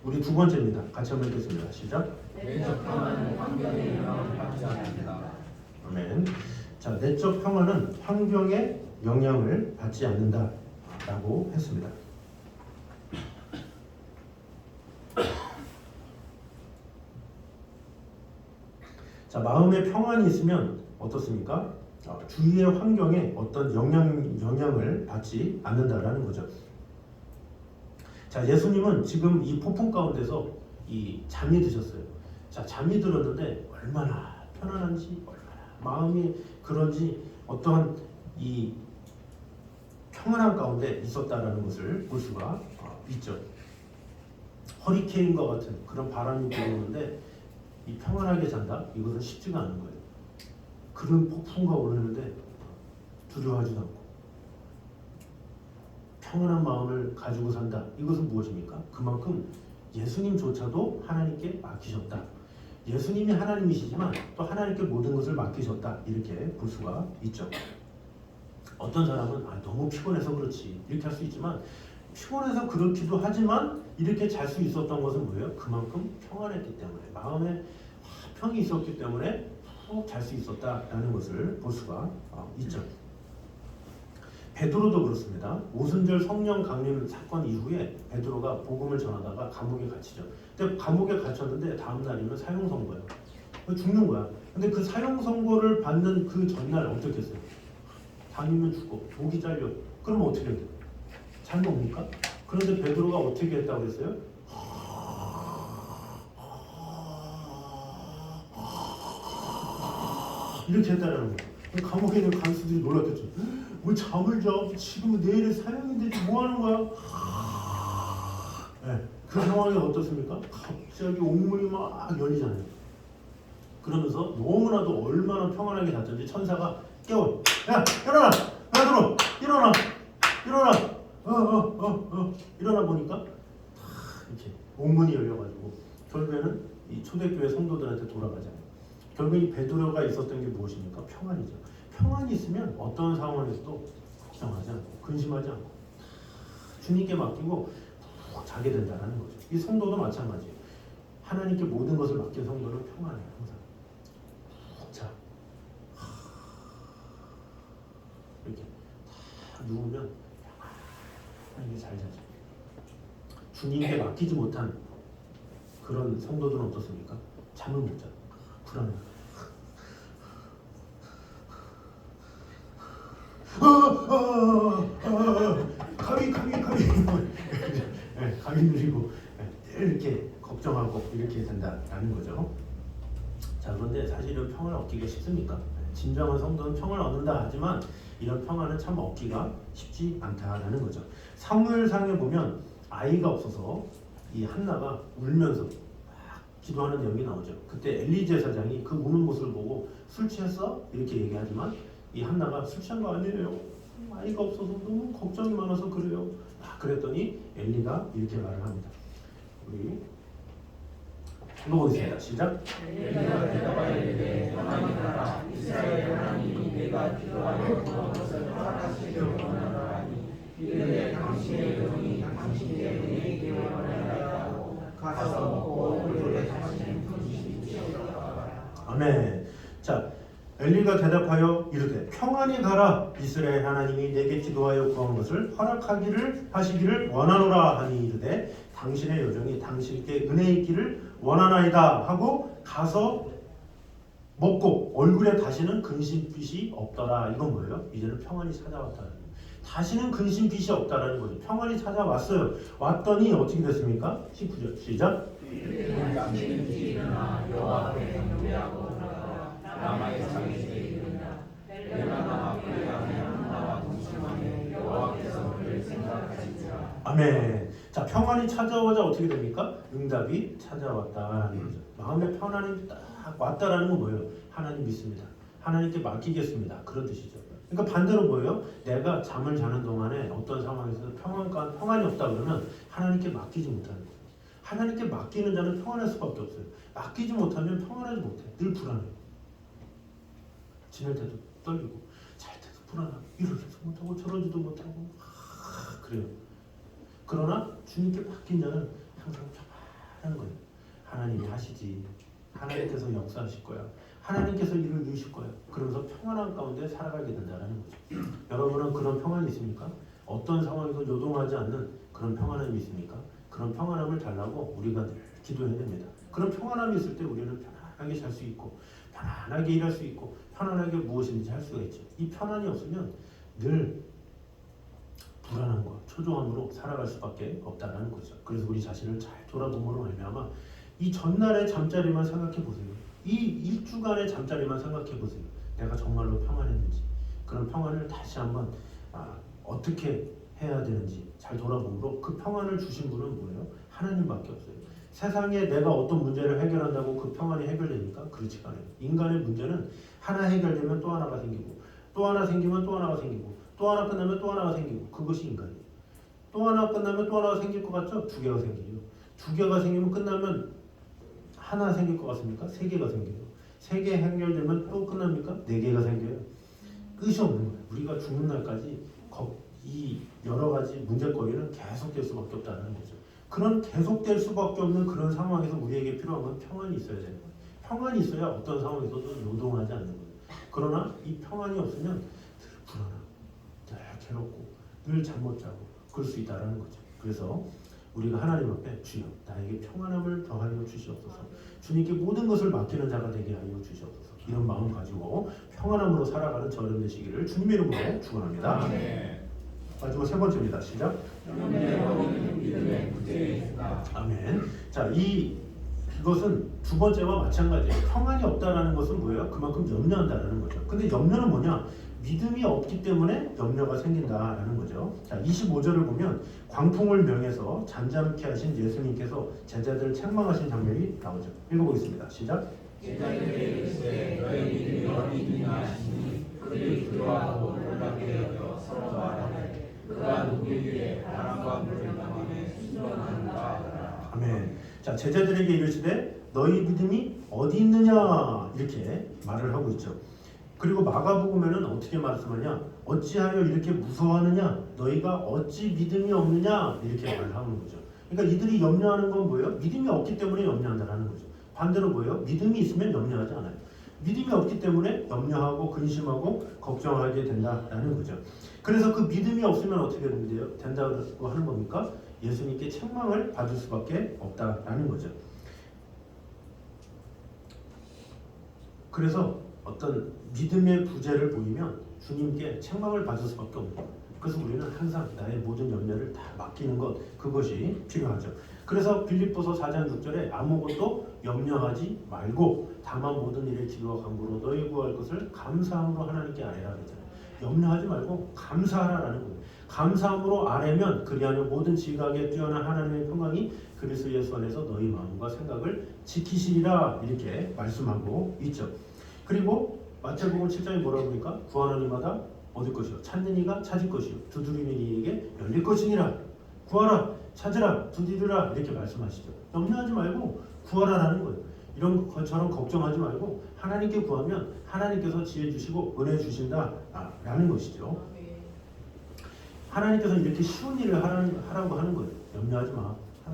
우리 두 번째입니다. 같이 한번 읽겠습니다. 시작. 내적 평안은 환경의 영향을 받지 않는다. 아멘. 자, 내적 평안은 환경의 영향을 받지 않는다라고 했습니다. 자, 마음의 평안이 있으면 어떻습니까? 주위의 환경에 어떤 영향을 받지 않는다라는 거죠. 자, 예수님은 지금 이 폭풍 가운데서 이 잠이 드셨어요. 자, 잠이 들었는데 얼마나 편안한지, 얼마나 마음이 그런지 어떠한 이 평안한 가운데 있었다라는 것을 볼 수가 있죠. 허리케인과 같은 그런 바람이 불어오는데 이 평안하게 잔다? 이것은 쉽지가 않은 거예요. 그런 폭풍과 오르는데 두려워하지도 않고 평안한 마음을 가지고 산다. 이것은 무엇입니까? 그만큼 예수님조차도 하나님께 맡기셨다. 예수님이 하나님이시지만 또 하나님께 모든 것을 맡기셨다. 이렇게 볼 수가 있죠. 어떤 사람은 너무 피곤해서 그렇지 이렇게 할 수 있지만, 피곤해서 그렇기도 하지만 이렇게 잘 수 있었던 것은 뭐예요? 그만큼 평안했기 때문에, 마음에 평이 있었기 때문에 푹 잘 수 있었다라는 것을 볼 수가 있죠. 베드로도 그렇습니다. 오순절 성령 강림 사건 이후에 베드로가 복음을 전하다가 감옥에 갇히죠. 근데 감옥에 갇혔는데 다음 날이면 사형 선고예요. 죽는 거야. 근데 그 사형 선고를 받는 그 전날 어떻게 했어요? 당이면 죽고 목이 잘려. 그러면 어떻게 해야 돼요? 잘 먹습니까? 그런데 베드로가 어떻게 했다고 했어요? 이렇게 했다라는 거예요. 감옥에 있는 간수들이 놀랐겠죠. 뭐 잠을 자? 지금은 내일은 사형인데 뭐 하는 거야? 네, 그 상황이 어떻습니까? 갑자기 옥문이 막 열리잖아요. 그러면서 너무나도 얼마나 평안하게 잤던지 천사가 깨워. 야, 일어나! 베드로! 일어나! 일어나! 일어나 보니까 이렇게 옥문이 열려가지고 결국에는 이 초대교회 성도들한테 돌아가잖아요. 결국 이 베드로가 있었던 게 무엇입니까? 평안이죠. 평안이 있으면 어떤 상황에서도 걱정하지 않고 근심하지 않고 주님께 맡기고 푹 자게 된다는 거죠. 이 성도도 마찬가지예요. 하나님께 모든 것을 맡긴 성도는 평안해요. 항상 푹 자. 이렇게 다 누우면 편안하게 잘 자죠. 주님께 맡기지 못한 그런 성도들은 어떻습니까? 잠을 못 자. 불안해요. 감이 누리고 늘 이렇게 걱정하고 이렇게 된다라는 거죠. 자, 그런데 사실은 평을 얻기가 쉽습니까? 진정한 성도는 평을 얻는다 하지만 이런 평안은 참 얻기가 쉽지 않다라는 거죠. 사무엘상에 보면 아이가 없어서 이 한나가 울면서 막 기도하는 내용이 나오죠. 그때 엘리 제사장이 그 우는 모습을 보고 술 취했어? 이렇게 얘기하지만 이 한나가 술 취한 거 아니에요. 아이가 없어서 너무 걱정이 많아서 그래요. 그랬더니 엘리가 이렇게 말을 합니다. 우리 읽어보겠습니다. 시작. 엘리가 대답하여 이르되 평안이라 이스라엘 하나님이 내가 기도하여 구한 것을 허락하시기를 원하노라니 이르되 당신의 영이 당신 때문에 이기를 원하나이다고 가서 먹고 오늘의 당신을 품으시옵소서. 아멘. 자, 엘리가 대답하여 이르되 평안히 가라. 이스라엘 하나님이 내게 기도하여 구한 것을 허락하기를 하시기를 원하노라 하니 이르되 당신의 여종이 당신께 은혜 있기를 원하나이다 하고 가서 먹고 얼굴에 다시는 근심빛이 없더라. 이건 뭐예요? 이제는 평안이 찾아왔다는 거예요. 다시는 근심빛이 없다라는 거죠. 평안이 찾아왔어요. 왔더니 어떻게 됐습니까? 19절 시작. 아멘. 자, 평안이 찾아오자 어떻게 됩니까? 응답이 찾아왔다라는 거죠. 마음의 평안이 딱 왔다라는 건 뭐예요? 하나님 믿습니다. 하나님께 맡기겠습니다. 그런 뜻이죠. 그러니까 반대로 뭐예요? 내가 잠을 자는 동안에 어떤 상황에서 평안이 없다 그러면 하나님께 맡기지 못하는 거예요. 하나님께 맡기는 자는 평안할 수밖에 없어요. 맡기지 못하면 평안하지 못해. 늘 불안해요. 지낼 때도 떨리고 잘 때도 불안하고 이러지도 못하고 저러지도 못하고 그래요. 그러나 주님께 맡긴 자는 항상 평안한 거예요. 하나님이 하시지. 하나님께서 역사하실 거야. 하나님께서 일을 이루실 거야. 그러면서 평안한 가운데 살아가게 된다는 거죠. 여러분은 그런 평안이 있습니까? 어떤 상황에서 요동하지 않는 그런 평안함이 있습니까? 그런 평안함을 달라고 우리가 늘 기도해야 됩니다. 그런 평안함이 있을 때 우리는 편안하게 살 수 있고 편안하게 일할 수 있고 편안하게 무엇인지 할 수가 있죠. 이 편안이 없으면 늘 불안함과 초조함으로 살아갈 수밖에 없다는 거죠. 그래서 우리 자신을 잘 돌아보므로 말미암아 이 전날의 잠자리만 생각해 보세요. 이 일주간의 잠자리만 생각해 보세요. 내가 정말로 평안했는지 그런 평안을 다시 한번 어떻게 해야 되는지 잘 돌아보므로 그 평안을 주신 분은 뭐예요? 하나님밖에 없어요. 세상에 내가 어떤 문제를 해결한다고 그 평안이 해결됩니까? 그렇지가 않아요. 인간의 문제는 하나 해결되면 또 하나가 생기고 또 하나 생기면 또 하나가 생기고 또 하나 끝나면 또 하나가 생기고 그것이 인간이에요. 또 하나 끝나면 또 하나가 생길 것 같죠? 두 개가 생기죠. 두 개가 생기면 끝나면 하나 생길 것 같습니까? 세 개가 생겨요. 세 개 해결되면 또 끝납니까? 네 개가 생겨요. 끝이 없는 거예요. 우리가 죽는 날까지 이 여러 가지 문제거리는 계속될 수밖에 없다는 거죠. 그런 계속될 수밖에 없는 그런 상황에서 우리에게 필요한 건 평안이 있어야 되는 거예요. 평안이 있어야 어떤 상황에서도 요동하지 않는 거예요. 그러나 이 평안이 없으면 늘 불안하고 늘 괴롭고 늘 잠 못 자고 그럴 수 있다는 거죠. 그래서 우리가 하나님 앞에 주여 나에게 평안함을 더하여 주시옵소서. 주님께 모든 것을 맡기는 자가 되게 하여 주시옵소서. 이런 마음 가지고 평안함으로 살아가는 저렴 되시기를 주님의 이름으로 축원합니다. 마지막 세 번째입니다. 시작. 아멘. 자, 이것은 두 번째와 마찬가지예요. 평안이 없다라는 것은 뭐예요? 그만큼 염려한다라는 거죠. 근데 염려는 뭐냐? 믿음이 없기 때문에 염려가 생긴다라는 거죠. 자, 25절을 보면 광풍을 명해서 잠잠케 하신 예수님께서 제자들을 책망하신 장면이 나오죠. 읽어보겠습니다. 시작. 제자들에게 이르시되 너희 믿음이 어디있느냐 하시니 그들이 두려워하고 놀랍게 여겨 서로 말하되 그가 누구이기에 바람과 물을 명함에 순종하는가 하더라. 아멘. 자, 제자들에게 이르시되 너희 믿음이 어디 있느냐 이렇게 말을 하고 있죠. 그리고 마가복음에는 어떻게 말씀하냐? 어찌하여 이렇게 무서워하느냐? 너희가 어찌 믿음이 없느냐? 이렇게 말을 하는 거죠. 그러니까 이들이 염려하는 건 뭐예요? 믿음이 없기 때문에 염려한다는 거죠. 반대로 뭐예요? 믿음이 있으면 염려하지 않아요. 믿음이 없기 때문에 염려하고 근심하고 걱정하게 된다라는 거죠. 그래서 그 믿음이 없으면 어떻게 된다고 하는 겁니까? 예수님께 책망을 받을 수밖에 없다라는 거죠. 그래서 어떤 믿음의 부재를 보이면 주님께 책망을 받을 수밖에 없는 거예요. 그래서 우리는 항상 나의 모든 염려를 다 맡기는 것, 그것이 필요하죠. 그래서 빌립보서 4장 6절에 아무것도 염려하지 말고 다만 모든 일에 기도와 간구로 너희 구할 것을 감사함으로 하나님께 아뢰라 그랬잖아요. 염려하지 말고 감사하라는 거예요. 감사함으로 아뢰면 그리하여 모든 지각에 뛰어난 하나님의 평강이 그리스도 예수 안에서 너희 마음과 생각을 지키시리라 이렇게 말씀하고 있죠. 그리고 마태복음 7장에 뭐라고 그러니까 구하는 이마다 얻을 것이요 찾는 이가 찾을 것이요 두드리는 이에게 열릴 것이니라. 구하라 찾으라 두드리라 이렇게 말씀하시죠. 염려하지 말고 구하라라는 거예요. 이런 것처럼 걱정하지 말고 하나님께 구하면 하나님께서 지혜 주시고 은혜 주신다라는 것이죠. 하나님께서 이렇게 쉬운 일을 하라고 하는 거예요. 염려하지 마.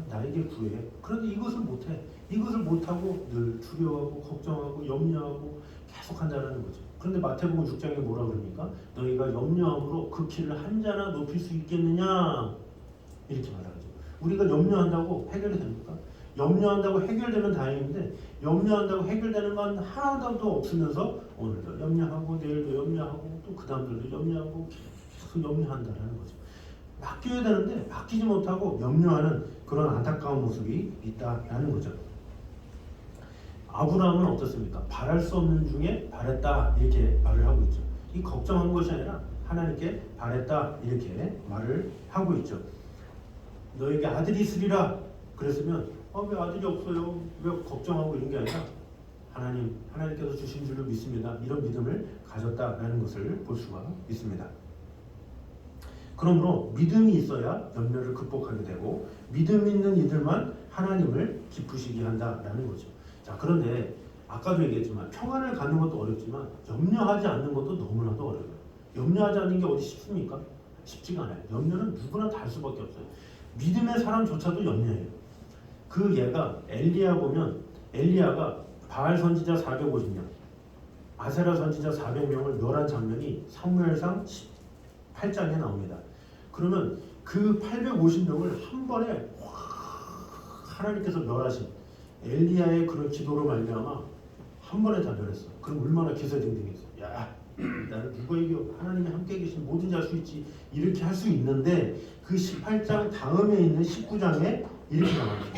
나에게 구해. 그런데 이것을 못해. 이것을 못하고 늘 두려워하고 걱정하고 염려하고 계속 한다는 거죠. 그런데 마태복음 6장에 뭐라 그러니까 너희가 염려함으로 그 키를 한 자나 높일 수 있겠느냐 이렇게 말하죠. 우리가 염려한다고 해결이 됩니까? 염려한다고 해결되면 다행인데 염려한다고 해결되는 건 하나도 없으면서 오늘도 염려하고 내일도 염려하고 또 그 다음들도 염려하고 계속 염려한다는 거죠. 맡겨야 되는데 맡기지 못하고 염려하는 그런 안타까운 모습이 있다라는 거죠. 아브라함은 어떻습니까? 바랄 수 없는 중에 바랬다 이렇게 말을 하고 있죠. 이 걱정한 것이 아니라 하나님께 바랬다 이렇게 말을 하고 있죠. 너에게 아들이 있으리라 그랬으면 왜 아들이 없어요? 왜 걱정하고 이런 게 아니라 하나님께서 주신 줄로 믿습니다. 이런 믿음을 가졌다라는 것을 볼 수가 있습니다. 그러므로 믿음이 있어야 염려를 극복하게 되고 믿음 있는 이들만 하나님을 기쁘시게 한다라는 거죠. 자, 그런데 아까도 얘기했지만 평안을 갖는 것도 어렵지만 염려하지 않는 것도 너무나도 어려워요. 염려하지 않는 게 어디 쉽습니까? 쉽지가 않아요. 염려는 누구나 다 할 수밖에 없어요. 믿음의 사람조차도 염려해요. 그 예가 엘리야 보면 엘리야가 바알 선지자 450명, 아세라 선지자 400명을 멸한 장면이 사무엘상 18장에 나옵니다. 그러면 그 850명을 한 번에 하나님께서 멸하신 엘리야의 그런 기도로 말미암아 한 번에 다 멸했어. 그럼 얼마나 기세등등했어. 야, 나는 누가 이겨? 하나님이 함께 계신 뭐든지 할 수 있지. 이렇게 할 수 있는데 그 18장 다음에 있는 19장에 이렇게 나옵니다.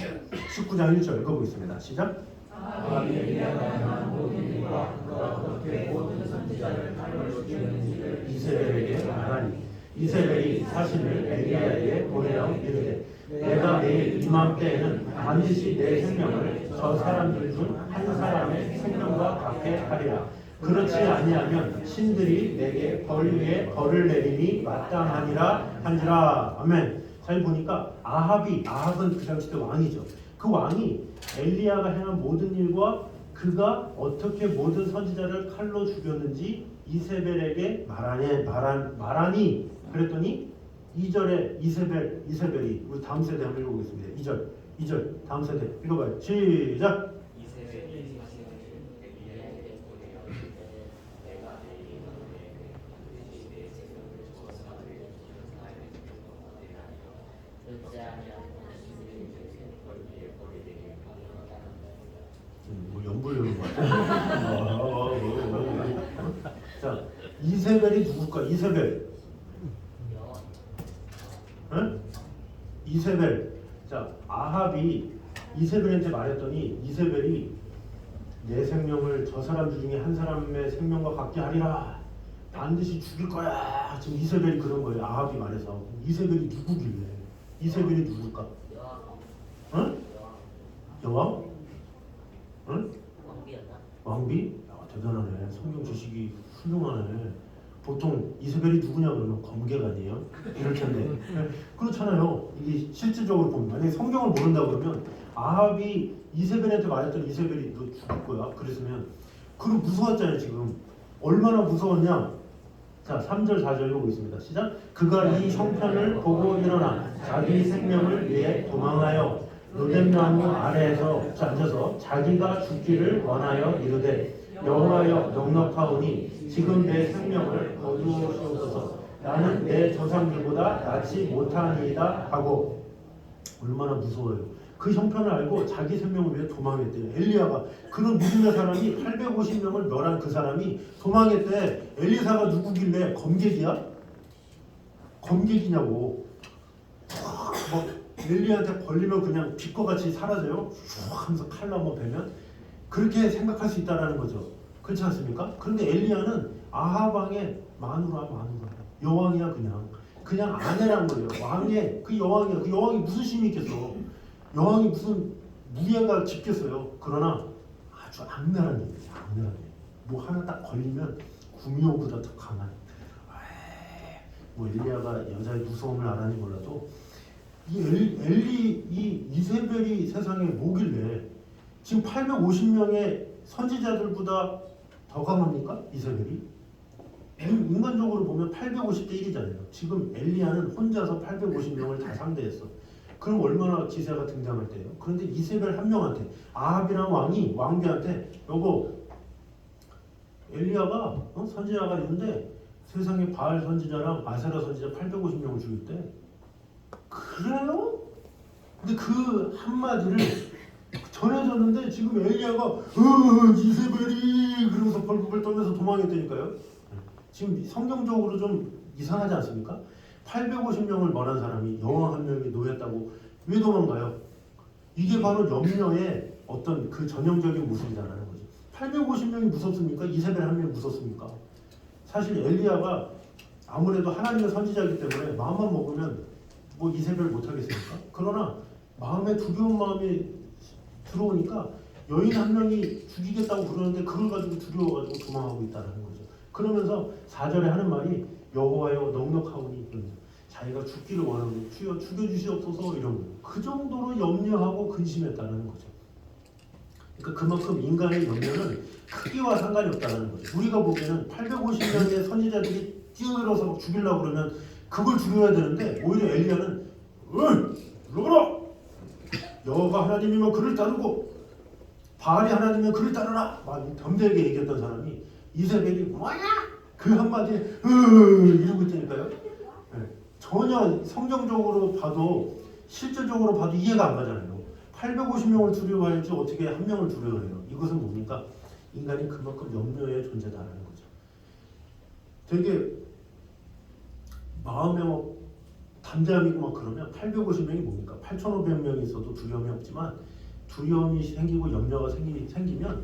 19장 1절 읽어보겠습니다. 시작. 아합이 엘리야가 행한 모든 일과 그가 어떻게 모든 선지자를 칼로 죽였는지를 이세벨에게 말하니 이세벨이 사신을 엘리야에게 보내어 이르되 내가 내일 이맘때에는 반드시 내 생명을 저 사람들 중 한 사람의 생명과 같게 하리라. 그렇지 아니하면 신들이 내게 벌 위에 벌을 내리니 마땅하니라 한지라. 아멘. 잘 보니까 아합은 그 당시 때 왕이죠. 그 왕이 엘리야가 행한 모든 일과 그가 어떻게 모든 선지자를 칼로 죽였는지 이세벨에게 말하니 그랬더니 2절에 이세벨이 우리 다음 세대 한번 읽어보겠습니다. 2절 다음 세대 읽어봐요. 시작. 뭐 연불려는 거 같아. 자, 이세벨이 누굴까? 이세벨. 응? 이세벨. 자, 아합이 이세벨한테 말했더니 이세벨이 내 생명을 저 사람들 중에 한 사람의 생명과 같게 하리라. 반드시 죽일 거야. 지금 이세벨이 그런 거예요. 아합이 말해서. 이세벨이 누구길래? 이세벨이 누굴까? 응? 여왕? 응? 왕비? 야, 대단하네. 성경 지식이 훌륭하네. 보통 이세벨이 누구냐 그러면 검객 아니에요? 이럴 텐데. 그렇잖아요. 이게 실질적으로 보면 만약에 성경을 모른다 그러면 아합이 이세벨한테 말했던 이세벨이 너 죽을 거야. 그랬으면 그럼 무서웠잖아요. 지금 얼마나 무서웠냐. 자, 3절 4절 읽어보겠습니다. 시작. 그가 이 형편을 보고 일어나 자기 생명을 위해 도망하여 로뎀나무 아래에서 앉아서 자기가 죽기를 원하여 이르되 여호와여 넉넉하오니 지금 내 생명을 거두시옵소서. 나는 내 조상들보다 낫지 못하니이다 하고. 얼마나 무서워요. 그 형편을 알고 자기 생명을 위해 도망했대요. 엘리야가 그런 믿음의 사람이 850명을 멸한 그 사람이 도망했대. 엘리사가 누구길래 검객이야? 검객이냐고. 뭐 엘리야한테 걸리면 그냥 빛과 같이 사라져요. 슉 하면서 칼로 한번 베면 그렇게 생각할 수 있다라는 거죠. 그렇지 않습니까? 그런데 엘리야는 아합 왕의 마누라 여왕이야. 그냥 아내란 거예요. 왕의 그 여왕이야. 그 여왕이 무슨 힘이 있겠어. 여왕이 무슨 무예가 깊겠어요. 그러나 아주 악랄한 얘기죠. 악랄한 얘기. 뭐 하나 딱 걸리면 구미호보다 더 강한. 뭐 엘리야가 여자의 무서움을 알았니 몰라도 이 이세벨이 세상에 뭐길래 지금 850명의 선지자들보다 더 강합니까? 이세벨이? 인간적으로 보면 850대 1이잖아요. 지금 엘리야는 혼자서 850명을 다 상대했어. 그럼 얼마나 기세가 등장할 때예요. 그런데 이세벨 한 명한테 아합이라는 왕이 왕비한테 여보 엘리야가 선지자가 있는데 세상에 바알 선지자랑 아세라 선지자 850명을 죽였대. 그래요? 근데 그 한마디를 전해졌는데 지금 엘리야가 이세벨이 그러면서 벌벌 떨면서 도망했다니까요. 지금 성경적으로 좀 이상하지 않습니까? 850명을 머난 사람이 여왕 한 명이 놓였다고 왜 도망가요? 이게 바로 염려의 어떤 그 전형적인 모습이라는 거죠. 850명이 무섭습니까? 이세벨 한 명이 무섭습니까? 사실 엘리야가 아무래도 하나님의 선지자이기 때문에 마음만 먹으면 뭐 이세벨 못하겠습니까? 그러나 마음에 두려운 마음이 들어오니까 여인 한 명이 죽이겠다고 그러는데 그걸 가지고 두려워가지고 도망하고 있다는 거죠. 그러면서 4절에 하는 말이 여호와여 넉넉하오니 이러면서 자기가 죽기를 원하고 주여 죽여주시옵소서 이런 거예요. 그 정도로 염려하고 근심했다는 거죠. 그러니까 그만큼 인간의 염려는 크기와 상관이 없다는 거죠. 우리가 보기에는 850명의 선지자들이 뛰어들어서 죽이려고 그러면 그걸 죽여야 되는데 오히려 엘리야는 물러가라! 여호가 하나님이면 그를 따르고 바알이 하나님이면 그를 따르라! 막 담대하게 얘기했던 사람이 이세벨이 뭐야? 그 한마디에 이러고 있다니까요. 네. 전혀 성경적으로 봐도 실제적으로 봐도 이해가 안 가잖아요. 850명을 두려워할지 어떻게 한 명을 두려워해요. 이것은 뭡니까? 인간이 그만큼 염려의 존재다라는 거죠. 되게 마음에 담대함이고 막 그러면 850명이 뭡니까? 8,500명이 있어도 두려움이 없지만 두려움이 생기고 염려가 생기면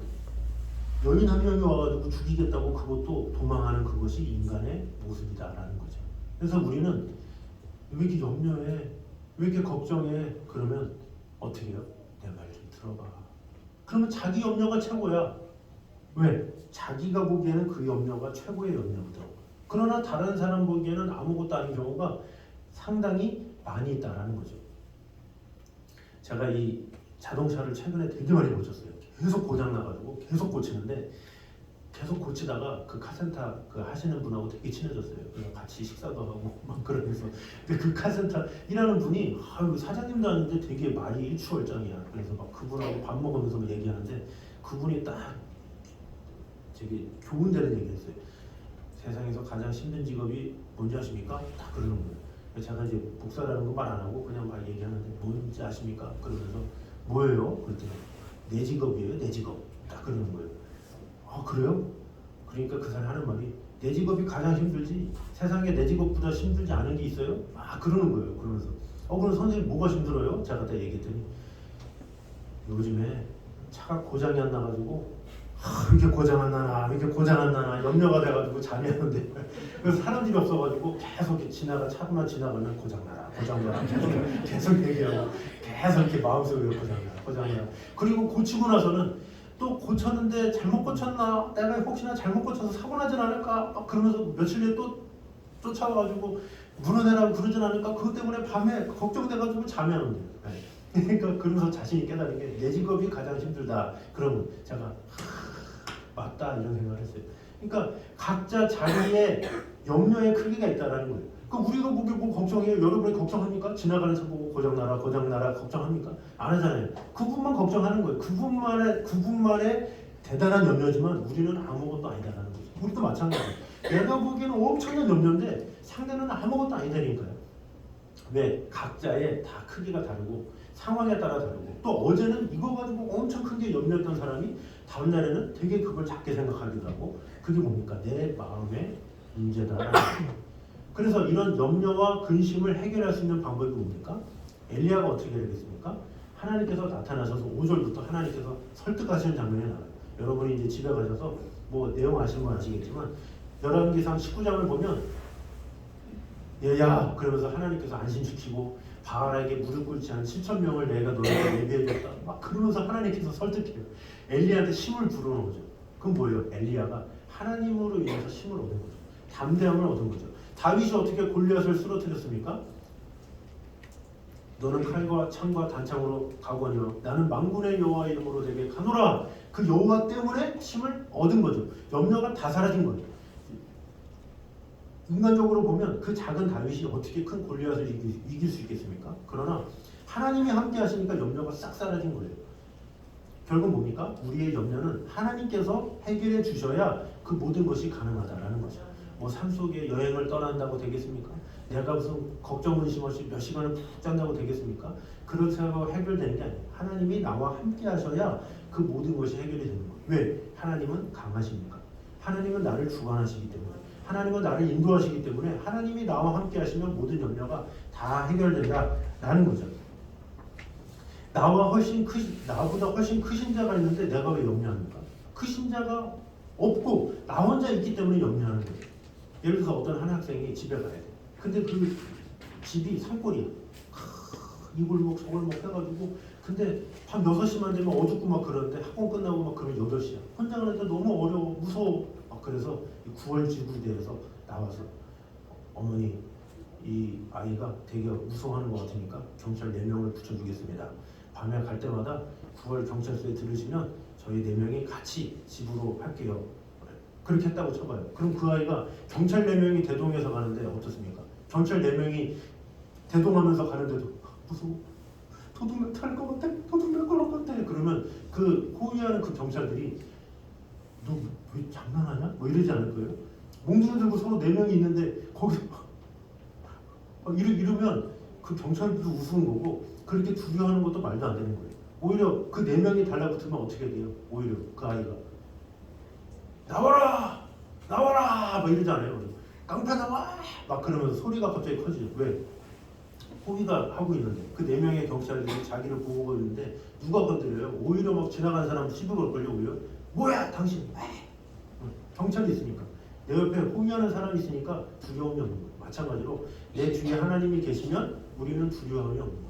여인 한 명이 와가지고 죽이겠다고 그것도 도망하는 그것이 인간의 모습이다라는 거죠. 그래서 우리는 왜 이렇게 염려해? 왜 이렇게 걱정해? 그러면 어떻게 해요? 내 말 좀 들어봐. 그러면 자기 염려가 최고야. 왜? 자기가 보기에는 그 염려가 최고의 염려거든. 그러나 다른 사람 보기에는 아무것도 아닌 경우가 상당히 많이 있다라는 거죠. 제가 이 자동차를 최근에 되게 많이 고쳤어요. 계속 고장 나가지고 계속 고치는데 계속 고치다가 그 카센터 그 하시는 분하고 되게 친해졌어요. 그래서 같이 식사도 하고 막 그러면서 근데 그 카센터 일하는 분이 사장님도 아닌데 되게 말이 일취월장이야. 그래서 막 그분하고 밥 먹으면서 막 얘기하는데 그분이 딱 되게 좋은 데는 얘기했어요. 세상에서 가장 힘든 직업이 뭔지 아십니까? 딱 그러는 거예요. 그래서 제가 이제 복사라는 거 말 안 하고 그냥 막 얘기하는데 뭔지 아십니까? 그러면서 뭐예요? 그랬더니 내 직업이에요, 내 직업. 딱 그러는 거예요. 아 그래요? 그러니까 그 사람이 하는 말이 내 직업이 가장 힘들지 세상에 내 직업보다 힘들지 않은 게 있어요? 아 그러는 거예요. 그러면서 그럼 선생님 뭐가 힘들어요? 제가 그때 얘기했더니 요즘에 차가 고장이 안 나가지고 이렇게 고장 안 나나 이렇게 고장 안 나나 염려가 돼가지고 잠이 안 오는데 그래서 사람들이 없어가지고 계속 이렇게 차만 지나가면 고장 나라 계속 얘기하고 계속 이렇게 마음속으로 고장 나라 그리고 고치고 나서는 또 고쳤는데 잘못 고쳤나 내가 혹시나 잘못 고쳐서 사고 나진 않을까 막 그러면서 며칠 뒤에 또 쫓아와가지고 물어내라고 그러진 않을까 그것 때문에 밤에 걱정돼가지고 잠이 안 온대요. 그러니까 그러면서 자신이 깨달은 게 내 직업이 가장 힘들다. 그러면 제가 맞다 이런 생각을 했어요. 그러니까 각자 자기의 염려의 크기가 있다라는 거예요. 그러니까 우리가 보기 뭐 걱정해요. 여러분이 걱정합니까? 지나가는 차 보고 고장나라 걱정합니까? 안 하잖아요. 그분만 걱정하는 거예요. 그분만의 대단한 염려지만 우리는 아무것도 아니다라는 거죠. 우리도 마찬가지예요. 내가 보기에는 엄청난 염려인데 상대는 아무것도 아니다니까요. 왜? 각자의 다 크기가 다르고 상황에 따라 다르고 또 어제는 이거 가지고 엄청 크게 염려했던 사람이 다음 날에는 되게 그걸 작게 생각하기도 하고 그게 뭡니까? 내 마음의 문제다. 그래서 이런 염려와 근심을 해결할 수 있는 방법이 뭡니까? 엘리야가 어떻게 해야겠습니까? 하나님께서 나타나셔서 5절부터 하나님께서 설득하시는 장면이 나와요. 여러분이 이제 집에 가셔서 뭐 내용 아시는 건 아시겠지만 열왕기상 19장을 보면 얘야 그러면서 하나님께서 안심시키고 바알에게 무릎 꿇지 않은 7,000명을 내가 너에게 예비해줬다 막 그러면서 하나님께서 설득해요. 엘리야한테 힘을 불어넣은 거죠. 그럼 뭐예요? 엘리야가 하나님으로 인해서 힘을 얻은 거죠. 담대함을 얻은 거죠. 다윗이 어떻게 골리앗을 쓰러뜨렸습니까? 너는 칼과 창과 단창으로 가거니와 나는 만군의 여호와 이름으로 내게 가노라. 그 여호와 때문에 힘을 얻은 거죠. 염려가 다 사라진 거예요. 인간적으로 보면 그 작은 다윗이 어떻게 큰 골리앗을 이길 수 있겠습니까? 그러나 하나님이 함께 하시니까 염려가 싹 사라진 거예요. 결국 뭡니까? 우리의 염려는 하나님께서 해결해 주셔야 그 모든 것이 가능하다라는 거죠. 뭐 산속에 여행을 떠난다고 되겠습니까? 내가 무슨 걱정 근심 없이 몇 시간을 푹 잔다고 되겠습니까? 그렇다고 해결되는 게 아니에요. 하나님이 나와 함께 하셔야 그 모든 것이 해결이 되는 거예요. 왜? 하나님은 강하십니까? 하나님은 나를 주관하시기 때문에, 하나님은 나를 인도하시기 때문에 하나님이 나와 함께 하시면 모든 염려가 다 해결된다라는 거죠. 나보다 훨씬 크신 자가 있는데 내가 왜 염려합니까? 크신 자가 없고 나 혼자 있기 때문에 염려하는 거예요. 예를 들어서 어떤 한 학생이 집에 가야 돼. 근데 그 집이 산골이야. 이 골목 저 골목 해가지고, 근데 밤 6시만 되면 어둡고 막 그러는데 학원 끝나고 막 그러면 8시야. 혼자 가는데 너무 어려워, 무서워. 그래서 9월 지구대에서 나와서 어머니, 이 아이가 되게 무서워하는 것 같으니까 경찰 4명을 붙여주겠습니다. 밤에 갈 때마다 9월 경찰서에 들으시면 저희 4명이 같이 집으로 할게요. 그렇게 했다고 쳐봐요. 그럼 그 아이가 경찰 4명이 대동해서 가는데 어떻습니까? 경찰 4명이 대동하면서 가는데도 무서워. 도둑 탈 것 같아. 도둑 날것 같아. 그러면 그 호위하는 그 경찰들이 너 왜 장난하냐? 뭐 이러지 않을 거예요? 몽둥이 들고 서로 4명이 있는데 거기서 이러면 그 경찰들도 우스운 거고, 그렇게 두려워하는 것도 말도 안 되는 거예요. 오히려 그 4명이 달라붙으면 어떻게 돼요? 오히려 그 아이가 나와라! 나와라! 막 이러잖아요. 깡패 나와! 막 그러면서 소리가 갑자기 커지죠. 왜? 호위가 하고 있는데 그 4명의 경찰들이 자기를 보고 있는데 누가 건드려요? 오히려 막 지나가는 사람 씹어 걸걸요. 오히려 뭐야 당신! 경찰이 있으니까, 내 옆에 호위하는 사람이 있으니까 두려움이 없는 거예요. 마찬가지로 내 뒤에 하나님이 계시면 우리는 두려움이 없는 거예요.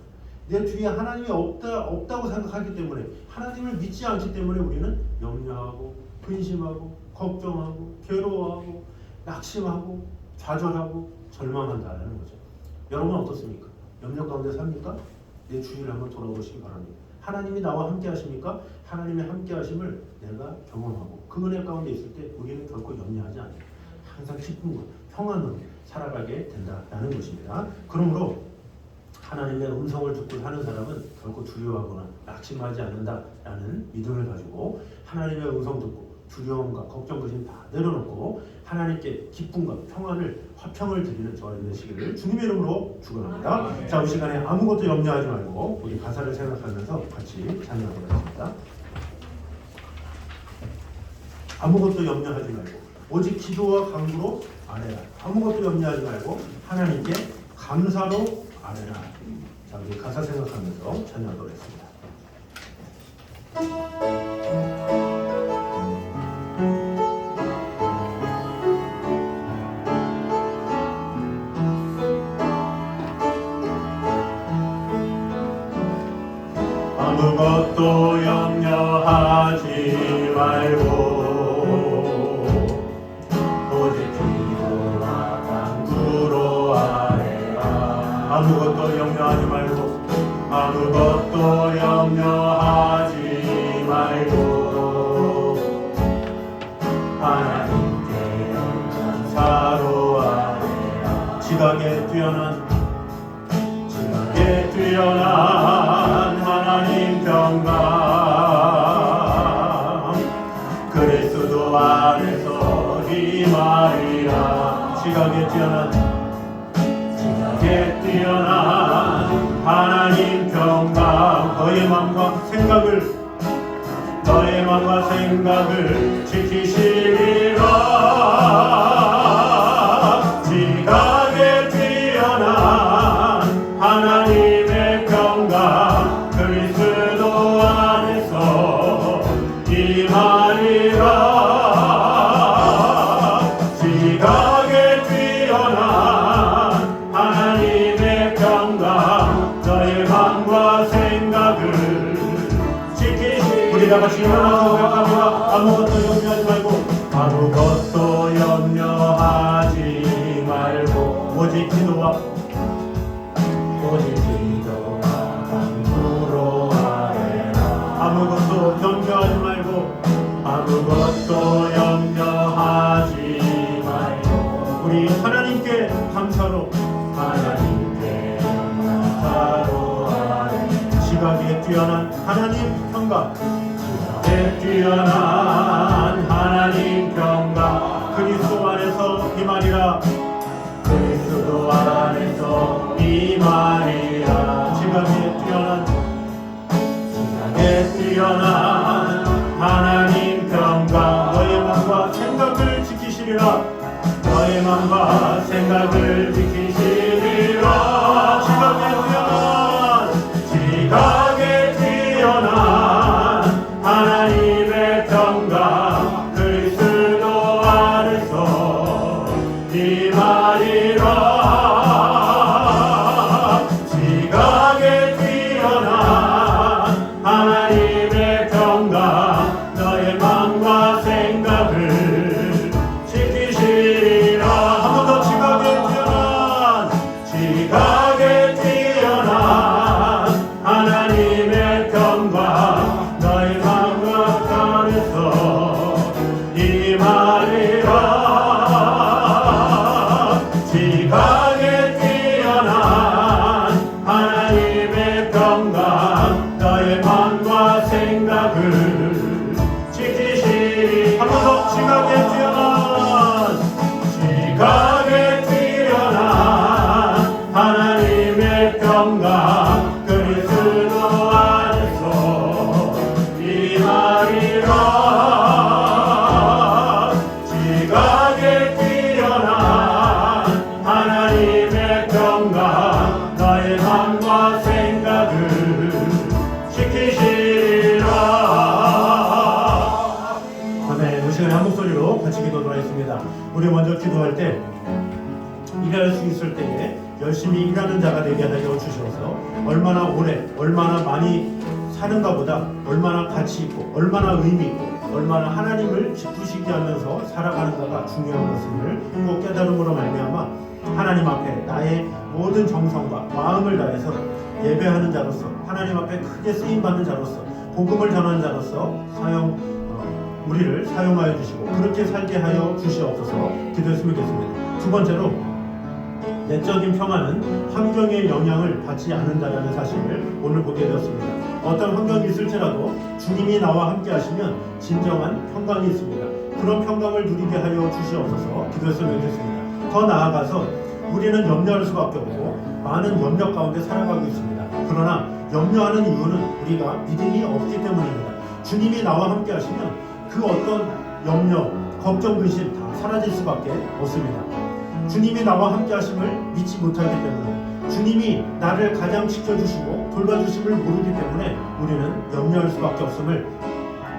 내 뒤에 하나님이 없다고 생각하기 때문에, 하나님을 믿지 않기 때문에 우리는 염려하고 근심하고 걱정하고 괴로워하고 낙심하고 좌절하고 절망한다는 거죠. 여러분은 어떻습니까? 염려 가운데 삽니까? 내 주위를 한번 돌아보시기 바랍니다. 하나님이 나와 함께 하십니까? 하나님의 함께 하심을 내가 경험하고 그 은혜 가운데 있을 때 우리는 결코 염려하지 않아요. 항상 기쁨과 평안으로 살아가게 된다는 것입니다. 그러므로 하나님의 음성을 듣고 사는 사람은 결코 두려워하거나 낙심하지 않는다라는 믿음을 가지고, 하나님의 음성 듣고 두려움과 걱정, 근심 다 내려놓고 하나님께 기쁨과 평안을, 화평을 드리는 저와 여러분 되시기를 주님의 이름으로 축원합니다. 자, 이 시간에 아무것도 염려하지 말고 우리 가사를 생각하면서 같이 찬양하도록 하겠습니다. 아무것도 염려하지 말고 오직 기도와 간구로 아뢰라. 아무것도 염려하지 말고 하나님께 감사로 아뢰라. 자, 우리 가사 생각하면서 찬양하도록 하겠습니다. 아무것도 염려하지 말고 오직 기도와 간구로 아뢰라. 아무것도 염려하지 말고, 아무것도 염려하지 말고 하나님께 감사로 아뢰라. 지각에 뛰어난 하나님 평강 그리스도 안에서 임하리라. 지각에 뛰어난 하나님 평강 너의 마음과 생각을 지키시리라. 지각에 뛰어난 하나님의 평강 그리스도 안에서 임하리라. 지각에 뛰어난 하나님의 평강 너의 마음과 생각을 지키시리라. 우리 다 같이 일어나서 고백합니다. 아무것도 염려하지 말고, 아무것도 염려하지 말고 오직 기도와 간구로 아뢰라. 아무것도 염려하지 말고, 아무것도 염려하지 말고 우리 하나님께 감사로 아뢰라. 뛰어난 하나님 평강 그리스도 안에서 임하리라. 그리스도 안에서 임하리라. 지각에 뛰어난 하나님 평강 너의 마음과 생각을 지키시리라. 너의 마음과 생각을 지키시리라. 지각에 뛰어난 하나님의 평강 그리스도 안에서 임하리라. 지각에 뛰어난 하나님의 평강 너의 마음과 생각을 지키시리라. 한 번 더 지각에 뛰어난 하나님의 평강 너의 마음과 안에서 임하리라. 지각에 뛰어난 하나님의 평강 너의 마음과 생각을 지키시리. 한 번 더 지각에 뛰어난 하나님의 평강 그리스도 안에서 임하리라. 지각에 뛰어난 하나님의 평강 나의 마음과 생각을 지키시리라. 아멘. 이 시간에 한 목소리로 같이 기도하겠습니다. 우리 먼저 기도할 때 일할 수 있을 때에 열심히 일하는 자가 되게 하여 주셔서 얼마나 오래 얼마나 많이 사는가 보다 얼마나 가치 있고 얼마나 의미 있고 얼마나 하나님을 기쁘시게 하면서 살아가는가가 중요한 것을 꼭 깨달음으로 말미암아 하나님 앞에 나의 모든 정성과 마음을 다해서 예배하는 자로서 하나님 앞에 크게 쓰임받는 자로서 복음을 전하는 자로서 우리를 사용하여 주시고 그렇게 살게 하여 주시옵소서. 기도했으면 좋겠습니다. 두 번째로 내적인 평화는 환경의 영향을 받지 않는다는 사실을 오늘 보게 되었습니다. 어떤 환경이 있을지라도 주님이 나와 함께 하시면 진정한 평강이 있습니다. 그런 평강을 누리게 하여 주시옵소서. 기도했으면 좋겠습니다. 더 나아가서 우리는 염려할 수밖에 없고 많은 염려 가운데 살아가고 있습니다. 그러나 염려하는 이유는 우리가 믿음이 없기 때문입니다. 주님이 나와 함께 하시면 그 어떤 염려, 걱정, 근심 다 사라질 수밖에 없습니다. 주님이 나와 함께 하심을 믿지 못하기 때문에 주님이 나를 가장 지켜주시고 돌봐주심을 모르기 때문에 우리는 염려할 수밖에 없음을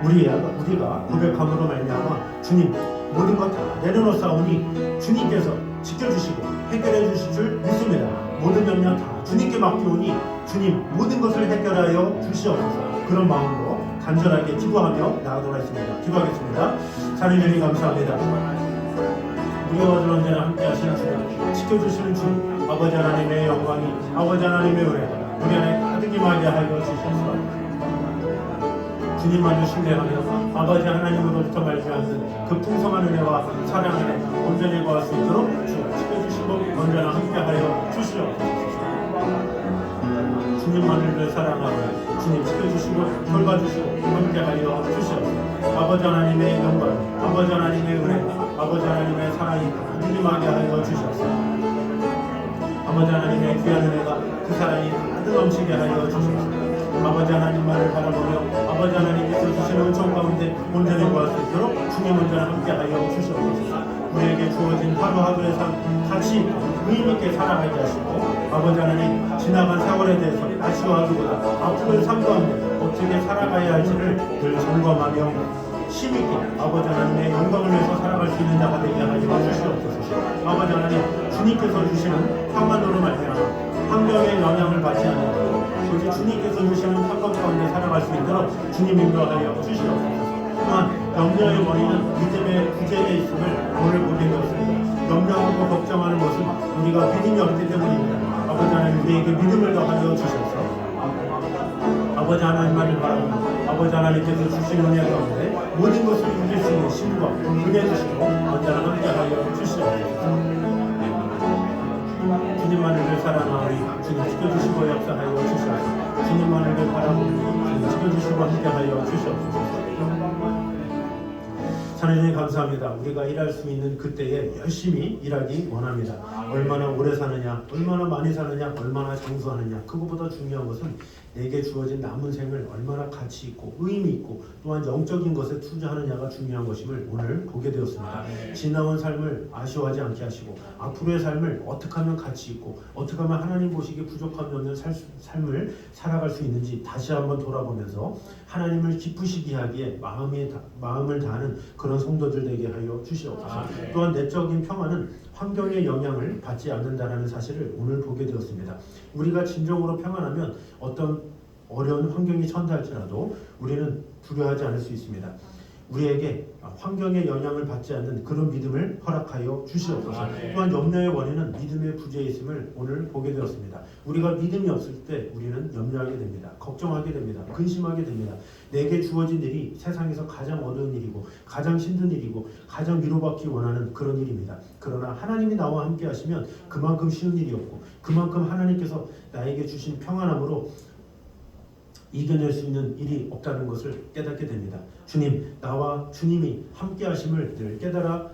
우리가 고백함으로 말미암아 주님 모든 것 다 내려놓사오니 주님께서 지켜주시고 해결해 주실 줄 믿습니다. 모든 염려 다 주님께 맡기오니 주님 모든 것을 해결하여 주시옵소서. 그런 마음으로 간절하게 기도하며 나아가도록 하겠습니다. 기도하겠습니다. 하나님 감사합니다. 우리와 언제나 함께 하시는 주님, 지켜주시는 주님, 아버지 하나님의 영광이, 아버지 하나님의 은혜가 우리 안에 가득 임하게 하여 주셔서 주님만을 신뢰하며 아버지 하나님으로부터 말미암는 그 풍성한 은혜와 사랑 안에 온전히 거할 수 있도록 주 지켜주시고 언제나 함께 하여 주시옵소서. 주님만을 사랑하고 주님 지켜주시고 돌봐주시고 함께하여 주시옵소서. 아버지 하나님의 영광, 아버지 하나님의 은혜, 아버지 하나님의 사랑이 가득임하게 하여 주시옵소서. 아버지 하나님의 귀한 은혜가 그 사랑이 가득 넘치게 하여 주시옵소서. 아버지 하나님만을 바라보며 아버지 하나님께서 주시는 은총 가운데 온전히 구할 수 있도록 주님 언제나 함께하여 주시옵소서. 우리에게 주어진 하루하루의 삶 같이 의미있게 살아가게 하시고 아버지 하나님 지나간 세월에 대해서 아쉬워하기보다 앞으로의 삶 가운데 어떻게 살아가야 할지를 늘 점검하며 힘있게 아버지 하나님의 영광을 위해서 살아갈 수 있는 자가 되게 하여 주시옵소서. 아버지 하나님 주님께서 주시는 평안으로 말미암아 환경의 영향을 받지 않고 오직 주님께서 주시는 평강 가운데 살아갈 수 있도록 주님 인도하여 주시옵소서. 또한 염려의 원인은 믿음의 부재에 있음을 오늘 보게 되었습니다. 염려하고 걱정하는 것은 우리가 믿음이 없기 때문입니다. 아버지 하나님 우리에게 믿음을 더하여 주셔서 아버지 하나님만을 바라보고 아버지 하나님께서 주신 은혜 가운데 모든 것을 이길 수 있는 힘과 은혜 주시고 언제나 함께하여 주시옵소서. 주님만을 사랑하오니 주님 지켜주시고 역사하여 주시옵소서. 주님만을 바라보니 주님 지켜주시고 함께하여 주시옵소서. 하나님 감사합니다. 우리가 일할 수 있는 그때에 열심히 일하기 원합니다. 얼마나 오래 사느냐, 얼마나 많이 사느냐, 얼마나 장수하느냐, 그것보다 중요한 것은 내게 주어진 남은 생을 얼마나 가치 있고 의미 있고 또한 영적인 것에 투자하느냐가 중요한 것임을 오늘 보게 되었습니다. 지나온 삶을 아쉬워하지 않게 하시고 앞으로의 삶을 어떻게 하면 가치 있고 어떻게 하면 하나님 보시기에 부족함이 없는 삶을 살아갈 수 있는지 다시 한번 돌아보면서 하나님을 기쁘시게 하기에 마음을 다하는 그런 성도들 되게 하여 주시옵소서. 또한 내적인 평안은 환경의 영향을 받지 않는다는 사실을 오늘 보게 되었습니다. 우리가 진정으로 평안하면 어떤 어려운 환경이 천대할지라도 우리는 두려워하지 않을 수 있습니다. 우리에게 환경의 영향을 받지 않는 그런 믿음을 허락하여 주시옵소서. 또한 염려의 원인은 믿음의 부재에 있음을 오늘 보게 되었습니다. 우리가 믿음이 없을 때 우리는 염려하게 됩니다. 걱정하게 됩니다. 근심하게 됩니다. 내게 주어진 일이 세상에서 가장 어려운 일이고 가장 힘든 일이고 가장 위로받기 원하는 그런 일입니다. 그러나 하나님이 나와 함께 하시면 그만큼 쉬운 일이 없고 그만큼 하나님께서 나에게 주신 평안함으로 이겨낼 수 있는 일이 없다는 것을 깨닫게 됩니다. 주님, 나와 주님이 함께 하심을 늘 깨달아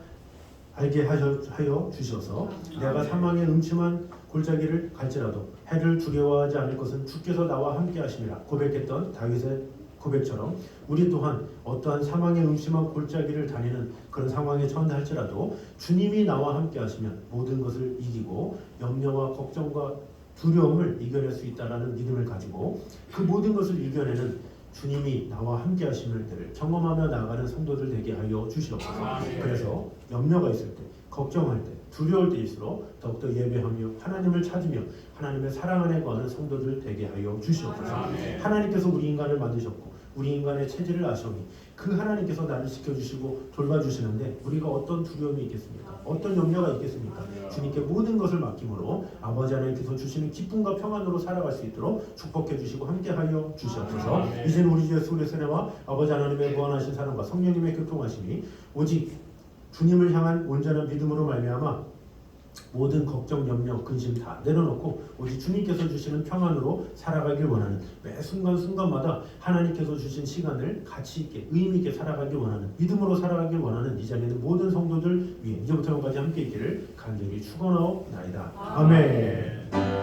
알게 하여 주셔서 내가 사망의 음침한 골짜기를 갈지라도 해를 두려워하지 않을 것은 주께서 나와 함께 하심이라 고백했던 다윗의 고백처럼 우리 또한 어떠한 사망의 음침한 골짜기를 다니는 그런 상황에 처한할지라도 주님이 나와 함께 하시면 모든 것을 이기고 염려와 걱정과 두려움을 이겨낼 수 있다는 믿음을 가지고 그 모든 것을 이겨내는 주님이 나와 함께 하심을 경험하며 나아가는 성도들 되게 하여 주시옵소서. 그래서 염려가 있을 때, 걱정할 때, 두려울 때일수록 더욱더 예배하며 하나님을 찾으며 하나님의 사랑 안에 거하는 성도들 되게 하여 주시옵소서. 하나님께서 우리 인간을 만드셨고 우리 인간의 체질을 아시오니 그 하나님께서 나를 지켜주시고 돌봐주시는데 우리가 어떤 두려움이 있겠습니까? 어떤 염려가 있겠습니까? 주님께 모든 것을 맡김으로 아버지 하나님께서 주시는 기쁨과 평안으로 살아갈 수 있도록 축복해 주시고 함께하여 주시옵소서. 이제는 우리 주 예수 그리스도의 은혜와 아버지 하나님의 무한하신 사랑과 성령님의 교통하심이 오직 주님을 향한 온전한 믿음으로 말미암아 모든 걱정, 염려, 근심 다 내려놓고 오직 주님께서 주시는 평안으로 살아가길 원하는 매 순간순간마다 하나님께서 주신 시간을 가치 있게 의미 있게 살아가길 원하는 믿음으로 살아가길 원하는 이 자리에 있는 모든 성도들 위해 이제부터 영까지 함께 있기를 간절히 축원하옵나이다. 아멘.